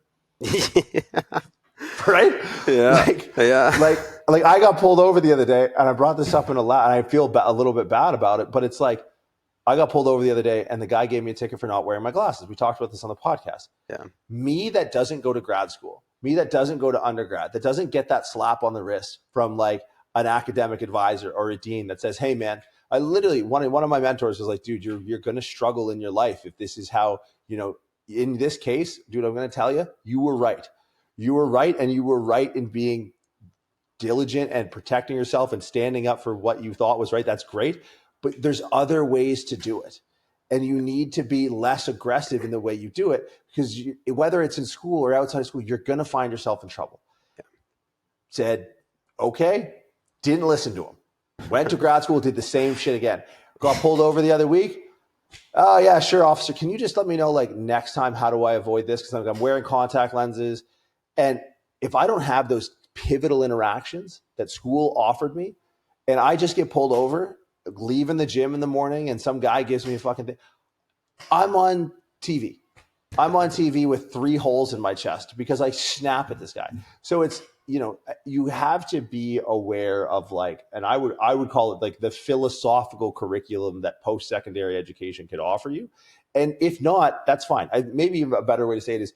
Right? Yeah. Like I got pulled over the other day and I brought this up in and I feel a little bit bad about it, but it's like, I got pulled over the other day and the guy gave me a ticket for not wearing my glasses. We talked about this on the podcast. Yeah. Me that doesn't go to grad school, me that doesn't go to undergrad, that doesn't get that slap on the wrist from like an academic advisor or a dean that says, hey man, I literally, one of my mentors was like, dude, you're going to struggle in your life if this is how, in this case, dude, I'm going to tell you, you were right. You were right. And you were right in being diligent and protecting yourself and standing up for what you thought was right. That's great. But there's other ways to do it. And you need to be less aggressive in the way you do it because whether it's in school or outside of school, you're going to find yourself in trouble. Yeah. Said, okay, didn't listen to him. Went to grad school, did the same shit again. Got pulled over the other week. Oh, yeah, sure, officer. Can you just let me know, like, next time, how do I avoid this? Because I'm wearing contact lenses. And if I don't have those pivotal interactions that school offered me, and I just get pulled over, leaving the gym in the morning, and some guy gives me a fucking thing, I'm on TV. I'm on TV with 3 holes in my chest because I snap at this guy. So it's, you have to be aware of like, and I would call it like the philosophical curriculum that post-secondary education could offer you. And if not, that's fine. Maybe a better way to say it is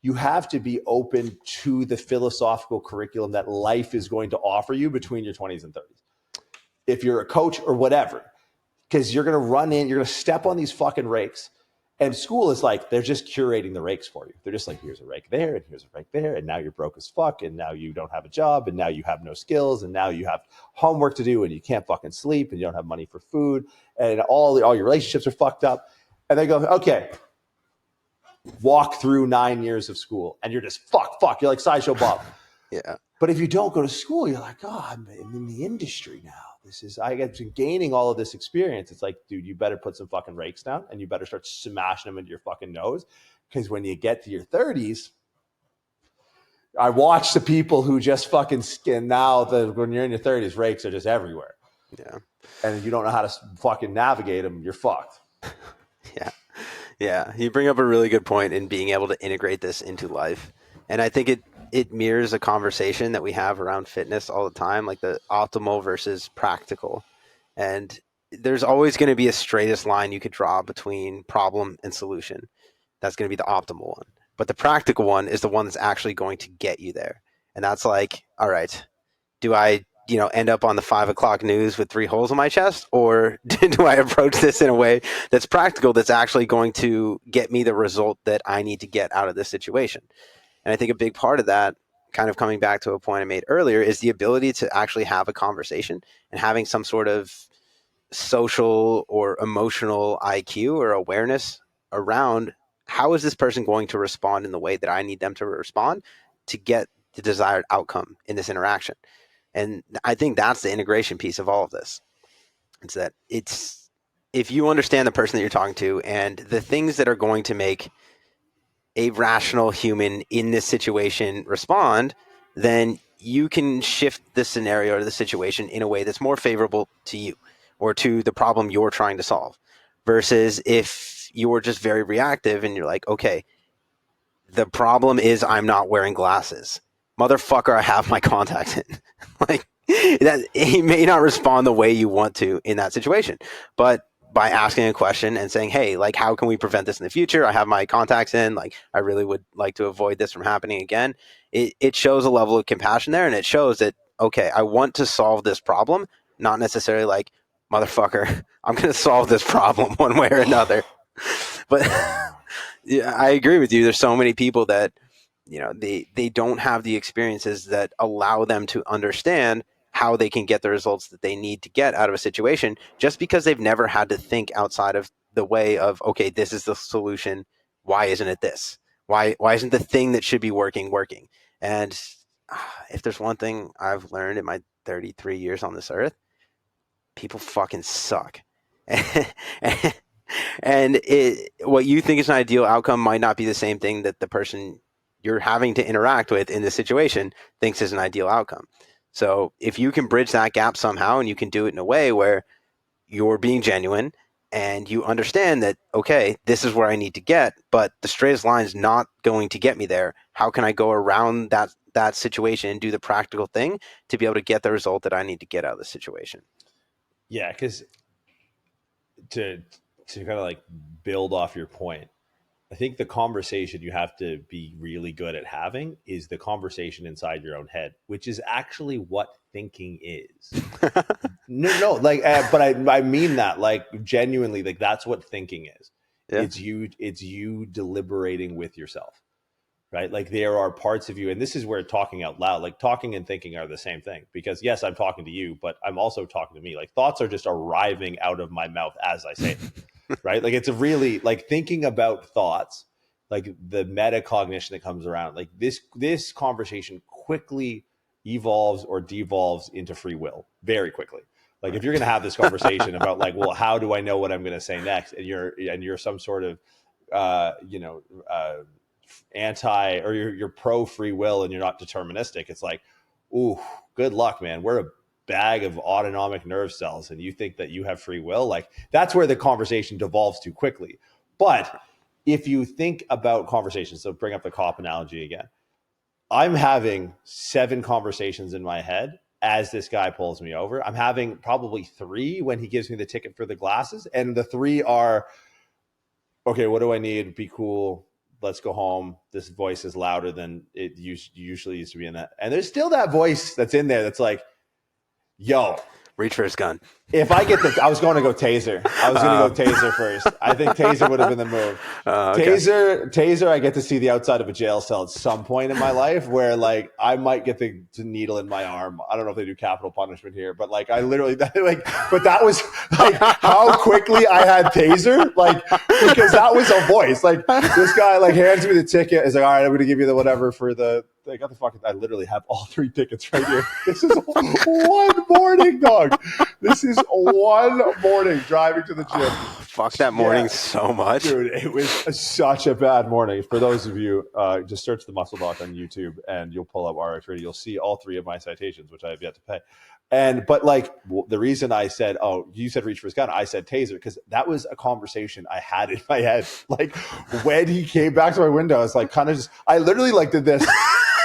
you have to be open to the philosophical curriculum that life is going to offer you between your 20s and 30s. If you're a coach or whatever, because you're going to run in, you're going to step on these fucking rakes. And school is like, they're just curating the rakes for you. They're just like, here's a rake there, and here's a rake there, and now you're broke as fuck, and now you don't have a job, and now you have no skills, and now you have homework to do, and you can't fucking sleep, and you don't have money for food, and all your relationships are fucked up. And they go, okay, walk through 9 years of school, and you're just fuck. You're like Sideshow Bob. Yeah. But if you don't go to school, you're like, oh, I'm in the industry now. I get to gaining all of this experience. It's like, dude, you better put some fucking rakes down and you better start smashing them into your fucking nose. Because when you get to your 30s, I watch the people who just fucking skin now when you're in your 30s, rakes are just everywhere. Yeah. and you don't know how to fucking navigate them, you're fucked. Yeah. You bring up a really good point in being able to integrate this into life. And I think it mirrors a conversation that we have around fitness all the time, like the optimal versus practical. And there's always going to be a straightest line you could draw between problem and solution. That's going to be the optimal one. But the practical one is the one that's actually going to get you there. And that's like, all right, do I end up on the 5 o'clock news with 3 holes in my chest, or do I approach this in a way that's practical, that's actually going to get me the result that I need to get out of this situation? And I think a big part of that, kind of coming back to a point I made earlier, is the ability to actually have a conversation and having some sort of social or emotional IQ or awareness around how is this person going to respond in the way that I need them to respond to get the desired outcome in this interaction. And I think that's the integration piece of all of this. It's that if you understand the person that you're talking to and the things that are going to make a rational human in this situation respond, then you can shift the scenario or the situation in a way that's more favorable to you or to the problem you're trying to solve. Versus if you're just very reactive and you're like, okay, the problem is I'm not wearing glasses. Motherfucker, I have my contacts in. Like, that he may not respond the way you want to in that situation, but by asking a question and saying, hey, like, how can we prevent this in the future? I have my contacts in, like, I really would like to avoid this from happening again. It shows a level of compassion there, and it shows that, okay, I want to solve this problem, not necessarily like, motherfucker, I'm going to solve this problem one way or another. But yeah, I agree with you. There's so many people that, they don't have the experiences that allow them to understand how they can get the results that they need to get out of a situation, just because they've never had to think outside of the way of, okay, this is the solution. Why isn't it this? Why isn't the thing that should be working? And if there's one thing I've learned in my 33 years on this earth, people fucking suck. And what you think is an ideal outcome might not be the same thing that the person you're having to interact with in this situation thinks is an ideal outcome. So if you can bridge that gap somehow, and you can do it in a way where you're being genuine and you understand that, okay, this is where I need to get, but the straightest line is not going to get me there. How can I go around that situation and do the practical thing to be able to get the result that I need to get out of the situation? Yeah, because to kind of like build off your point, I think the conversation you have to be really good at having is the conversation inside your own head, which is actually what thinking is. No, like, but I mean that, like, genuinely, like, that's what thinking is. Yeah. It's you deliberating with yourself, right? Like, there are parts of you, and this is where talking out loud, like talking and thinking are the same thing, because yes, I'm talking to you, but I'm also talking to me. Like, thoughts are just arriving out of my mouth as I say them. Right? Like, it's a really, like, thinking about thoughts, like the metacognition that comes around, like this conversation quickly evolves or devolves into free will very quickly. Like, if you're going to have this conversation about, like, well, how do I know what I'm going to say next? And you're some sort of, anti, or you're pro free will and you're not deterministic. It's like, ooh, good luck, man. We're a bag of autonomic nerve cells, and you think that you have free will. Like, that's where the conversation devolves too quickly. But if you think about conversations, so bring up the cop analogy again, I'm having 7 conversations in my head as this guy pulls me over. I'm having probably 3 when he gives me the ticket for the glasses, and the 3 are, okay, what do I need? Be cool. Let's go home. This voice is louder than it usually used to be in that. And there's still that voice that's in there that's like, yo, reach for his gun. If I get I was going to go taser. I was going to go taser first. I think taser would have been the move. Okay. Taser, I get to see the outside of a jail cell at some point in my life where, like, I might get the needle in my arm. I don't know if they do capital punishment here, but, like, I literally, like, but that was, like, how quickly I had taser, like, because that was a voice. Like, this guy, like, hands me the ticket. Is like, all right, I'm going to give you the whatever for the, I got the fucking, I literally have all 3 tickets right here. This is one morning, dog. This is one morning driving to the gym. fucked that morning so much. Dude, it was such a bad morning. For those of you, just search the Muscle Doc on YouTube and you'll pull up RX Radio. You'll see all 3 of my citations, which I have yet to pay. But like the reason I said, oh, you said reach for his gun, I said taser, because that was a conversation I had in my head. Like when he came back to my window, I was like, kind of just, I literally like did this.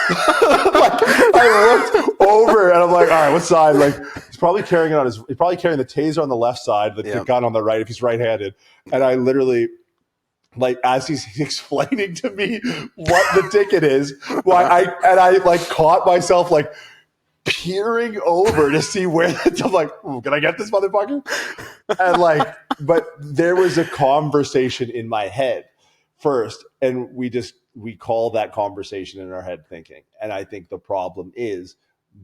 Like, I looked over and I'm like, all right, what side? Like he's probably carrying the taser on the left side, the gun on the right if he's right-handed. And I literally, like, as he's explaining to me what the ticket is, I like caught myself like peering over to see where I'm like, can I get this motherfucker? And like, but there was a conversation in my head first, and we call that conversation in our head thinking. And I think the problem is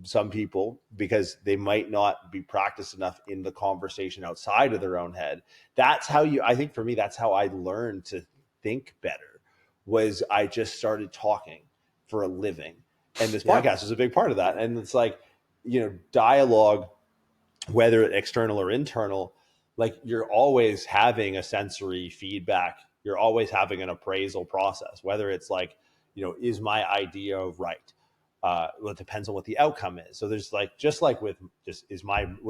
some people, because they might not be practiced enough in the conversation outside of their own head. That's how I think for me, that's how I learned to think better, was I just started talking for a living. And this podcast is a big part of that. And it's like, dialogue, whether it's external or internal, like you're always having a sensory feedback. You're always having an appraisal process, whether it's like, is my idea right? Well, it depends on what the outcome is. So there's like, was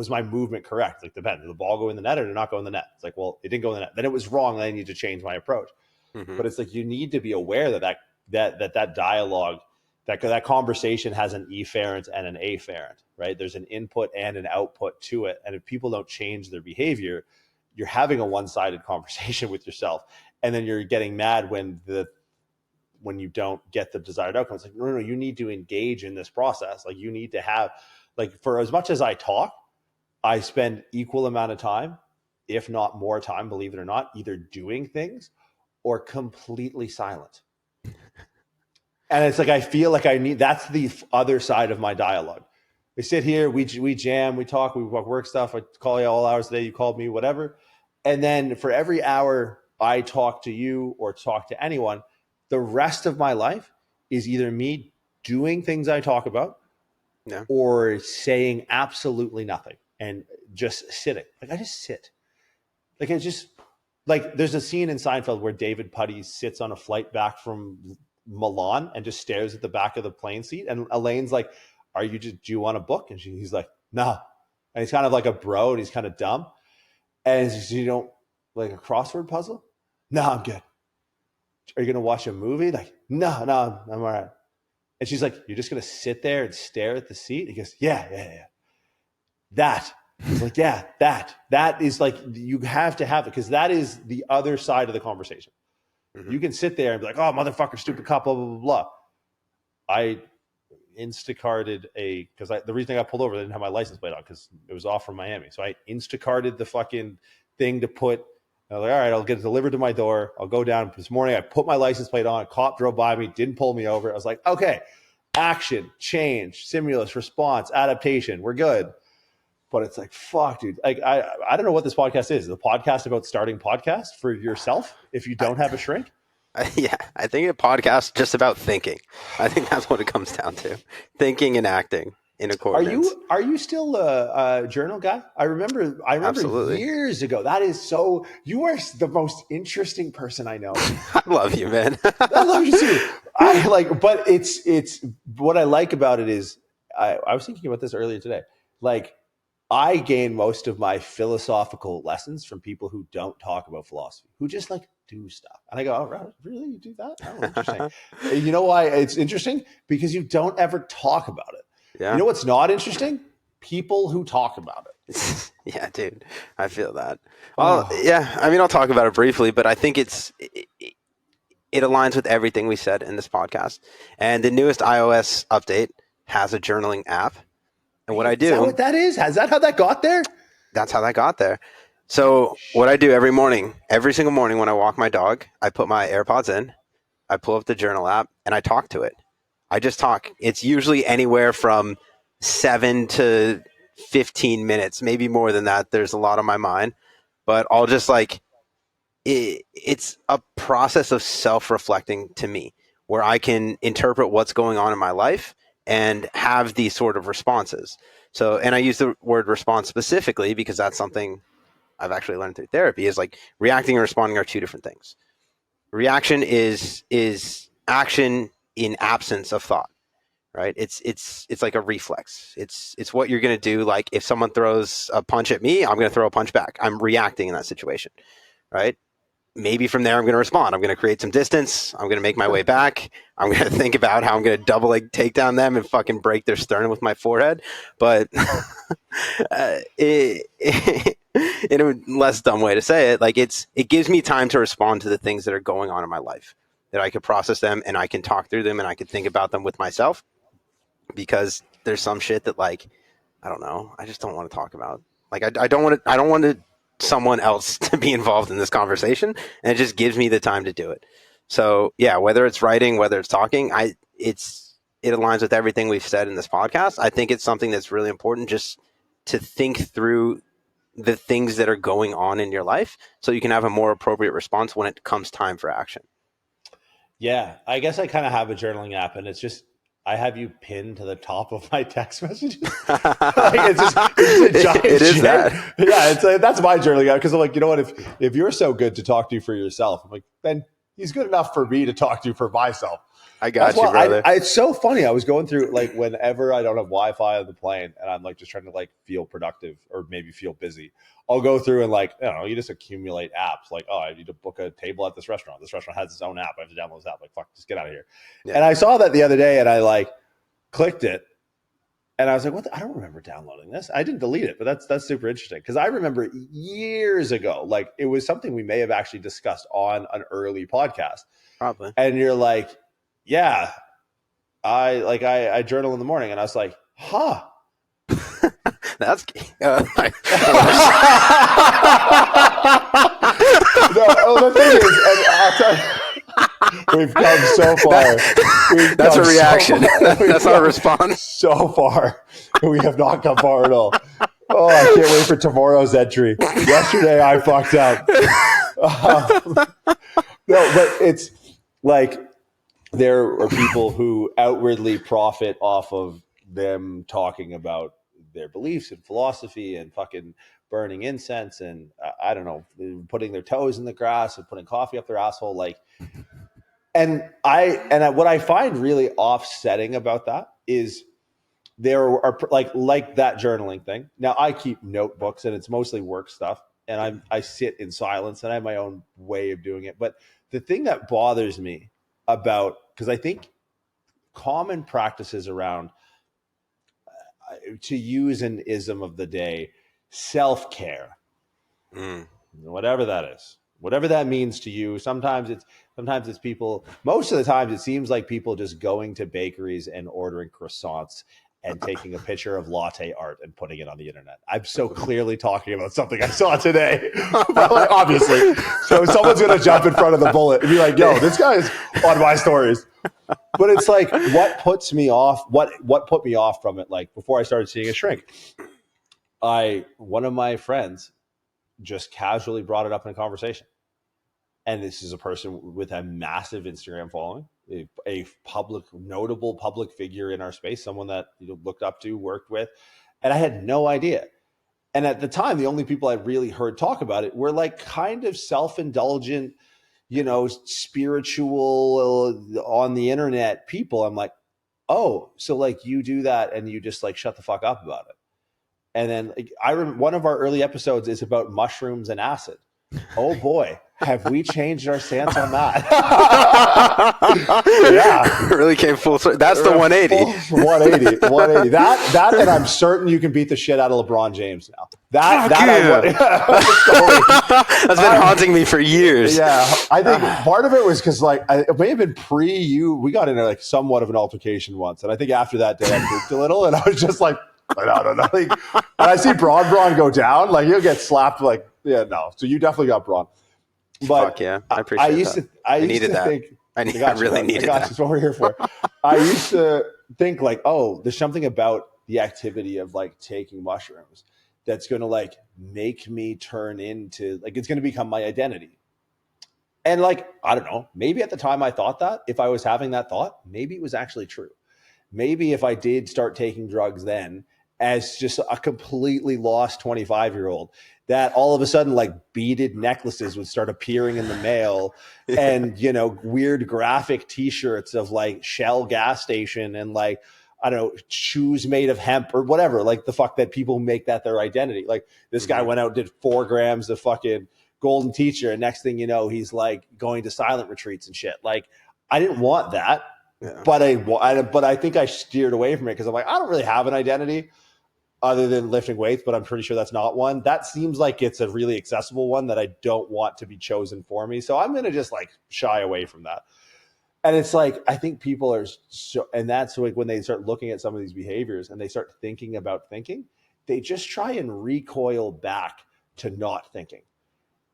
my movement correct? Like depends. Did the ball go in the net or did it not go in the net? It's like, well, it didn't go in the net. Then it was wrong. Then I need to change my approach. Mm-hmm. But it's like, you need to be aware that dialogue, that conversation has an efferent and an afferent, right? There's an input and an output to it. And if people don't change their behavior, you're having a one-sided conversation with yourself. And then you're getting mad when you don't get the desired outcome. It's like, no, you need to engage in this process. Like you need to have, like, for as much as I talk, I spend equal amount of time, if not more time, believe it or not, either doing things or completely silent. And it's like, I feel like that's the other side of my dialogue. We sit here, we jam, we talk, we work stuff. I call you all hours a day. You called me, whatever. And then for every hour I talk to you or talk to anyone, the rest of my life is either me doing things I talk about or saying absolutely nothing and just sitting. Like I just sit. Like there's a scene in Seinfeld where David Puddy sits on a flight back from Milan and just stares at the back of the plane seat. And Elaine's like, do you want a book? And he's like, no. And he's kind of like a bro and he's kind of dumb. And he's, you don't like a crossword puzzle? No, I'm good. Are you going to watch a movie? Like, no, I'm all right. And she's like, you're just going to sit there and stare at the seat? He goes, yeah. That. He's like, yeah, that is like, you have to have it because that is the other side of the conversation. Mm-hmm. You can sit there and be like, oh, motherfucker, stupid cop, blah, blah, blah, blah. I Instacarted because the reason I got pulled over, I didn't have my license plate on because it was off from Miami. So I Instacarted the fucking thing to put. I was like, all right, I'll get it delivered to my door. I'll go down. This morning, I put my license plate on. A cop drove by me, didn't pull me over. I was like, okay, action, change, stimulus, response, adaptation. We're good. But it's like, fuck, dude. Like, I don't know what this podcast is. Is the podcast about starting podcasts for yourself if you don't have a shrink? Yeah, I think a podcast is just about thinking. I think that's what it comes down to. Thinking and acting in accordance. Are you still a journal guy? I remember Absolutely. Years ago. That is so, you are the most interesting person I know. I love you, man. I love you too. But it's what I like about it is I was thinking about this earlier today. Like, I gain most of my philosophical lessons from people who don't talk about philosophy, who just like do stuff. And I go, oh, really? You do that? Oh, interesting. You know why it's interesting? Because you don't ever talk about it. Yeah. You know what's not interesting? People who talk about it. Yeah, dude. I feel that. Well, yeah. I mean, I'll talk about it briefly, but I think it aligns with everything we said in this podcast. And the newest iOS update has a journaling app. And what I do... Is that what that is? Is that how that got there? That's how that got there. So what I do every single morning when I walk my dog, I put my AirPods in, I pull up the journal app, and I talk to it. I just talk. It's usually anywhere from 7 to 15 minutes, maybe more than that. There's a lot on my mind. But I'll just it's a process of self-reflecting to me where I can interpret what's going on in my life and have these sort of responses. So, and I use the word response specifically because that's something I've actually learned through therapy is like reacting and responding are two different things. Reaction is action in absence of thought, right? It's like a reflex. It's what you're going to do. Like if someone throws a punch at me, I'm going to throw a punch back. I'm reacting in that situation, right? Maybe from there, I'm going to respond. I'm going to create some distance. I'm going to make my way back. I'm going to think about how I'm going to double leg take down them and fucking break their sternum with my forehead. But in a less dumb way to say it, like it gives me time to respond to the things that are going on in my life, that I could process them and I can talk through them and I can think about them with myself, because there's some shit that like, I don't know, I just don't want to talk about. Like I don't want to someone else to be involved in this conversation, and it just gives me the time to do it. So yeah, whether it's writing, whether it's talking, it aligns with everything we've said in this podcast. I think it's something that's really important, just to think through the things that are going on in your life so you can have a more appropriate response when it comes time for action. Yeah, I guess I kind of have a journaling app, and it's just I have you pinned to the top of my text messages. Like it's a giant it is shit. that. Yeah, it's that's my journaling app, because I'm like, you know what? If you're so good to talk to for yourself, I'm like, then he's good enough for me to talk to for myself. I got you, brother. It's so funny. I was going through, like, whenever I don't have Wi-Fi on the plane and I'm like just trying to like feel productive or maybe feel busy, I'll go through and like, I don't know, you just accumulate apps. Like, oh, I need to book a table at this restaurant. This restaurant has its own app. I have to download this app. Like, fuck, just get out of here. Yeah. And I saw that the other day and I like clicked it and I was like, what? I don't remember downloading this. I didn't delete it, but that's super interesting, because I remember years ago, like it was something we may have actually discussed on an early podcast. Probably. And you're like, yeah, I journal in the morning, and I was like, huh. That's no. The thing is, and I'll tell you, we've come so far. That's a reaction. That's not a response. So far, we have not come far at all. Oh, I can't wait for tomorrow's entry. Yesterday, I fucked up. No, but it's like, there are people who outwardly profit off of them talking about their beliefs and philosophy and fucking burning incense and I don't know, putting their toes in the grass and putting coffee up their asshole. Like, and what I find really offsetting about that is there are like that journaling thing. Now I keep notebooks and it's mostly work stuff, and I sit in silence and I have my own way of doing it. But the thing that bothers me about, because I think common practices around, to use an ism of the day, self-care, whatever that is, whatever that means to you. Sometimes it's people, most of the times it seems like people just going to bakeries and ordering croissants and taking a picture of latte art and putting it on the internet. I'm so clearly talking about something I saw today, but like, obviously. So someone's going to jump in front of the bullet and be like, yo, this guy is on my stories. But it's like, what puts me off? What put me off from it? Like, before I started seeing a shrink, one of my friends just casually brought it up in a conversation. And this is a person with a massive Instagram following, a notable public figure in our space, someone that looked up to, worked with, and I had no idea. And at the time, the only people I really heard talk about it were like kind of self-indulgent, spiritual on the internet people. I'm like, oh, so like you do that and you just like shut the fuck up about it. And then I remember one of our early episodes is about mushrooms and acid. Oh boy, have we changed our stance on that? Yeah, it really came full circle. That's the 180. 180. That, and I'm certain you can beat the shit out of LeBron James now. That's been haunting me for years. Yeah, I think part of it was because like it may have been you. We got into like somewhat of an altercation once, and I think after that day I pooped a little, and I was just like, I don't know. Like, and I see Braun go down, like he'll get slapped. Like, yeah, no. So you definitely got Braun. But fuck yeah, I appreciate that. I needed that. I really needed that. That's what we're here for. I used to think like, oh, there's something about the activity of like taking mushrooms that's going to like make me turn into like, it's going to become my identity. And like, I don't know, maybe at the time I thought that, if I was having that thought, maybe it was actually true. Maybe if I did start taking drugs then as just a completely lost 25-year-old, that all of a sudden like beaded necklaces would start appearing in the mail and, you know, weird graphic t-shirts of like Shell gas station and like, I don't know, shoes made of hemp or whatever, like the fuck that people make that their identity. Like this guy went out and did 4 grams of fucking golden teacher. And next thing you know, he's like going to silent retreats and shit. Like I didn't want that, but I think I steered away from it because I'm like, I don't really have an identity other than lifting weights, but I'm pretty sure that's not one. That seems like it's a really accessible one that I don't want to be chosen for me. So I'm going to just like shy away from that. And it's like, I think people are so, and that's like when they start looking at some of these behaviors and they start thinking about thinking, they just try and recoil back to not thinking.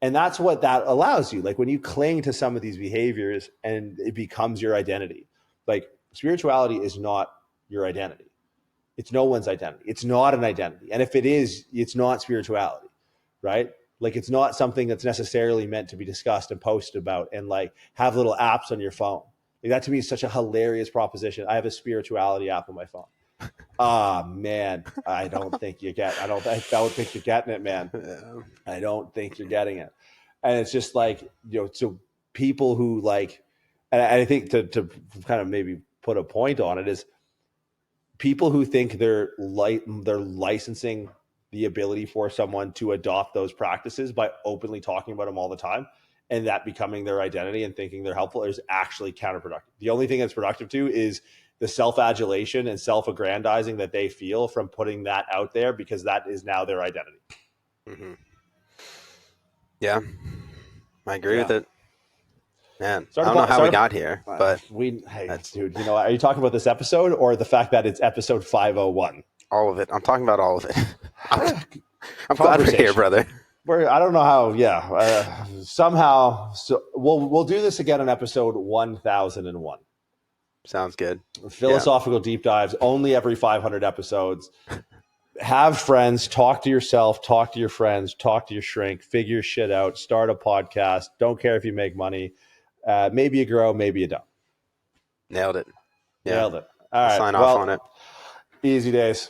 And that's what that allows you. Like when you cling to some of these behaviors and it becomes your identity, like spirituality is not your identity. It's no one's identity. It's not an identity. And if it is, it's not spirituality, right? Like it's not something that's necessarily meant to be discussed and posted about and like have little apps on your phone. Like that to me is such a hilarious proposition. I have a spirituality app on my phone. Ah, man, I don't think you're getting it, man. I don't think you're getting it. And it's just like, you know, so people who like, and I think to kind of maybe put a point on it is people who think they're licensing the ability for someone to adopt those practices by openly talking about them all the time and that becoming their identity and thinking they're helpful is actually counterproductive. The only thing that's productive too is the self-adulation and self-aggrandizing that they feel from putting that out there because that is now their identity. Mm-hmm. Yeah, I agree with it. Man, I don't know how we got here, but dude, you know, are you talking about this episode or the fact that it's episode 501? All of it. I'm talking about all of it. I'm glad we're here, brother. I don't know how. Somehow, so we'll do this again on episode 1001. Sounds good. Philosophical deep dives only every 500 episodes. Have friends, talk to yourself, talk to your friends, talk to your shrink, figure shit out, start a podcast. Don't care if you make money. Maybe you grow, maybe you don't. Nailed it. Nailed it. All right. Sign off on it. Easy days.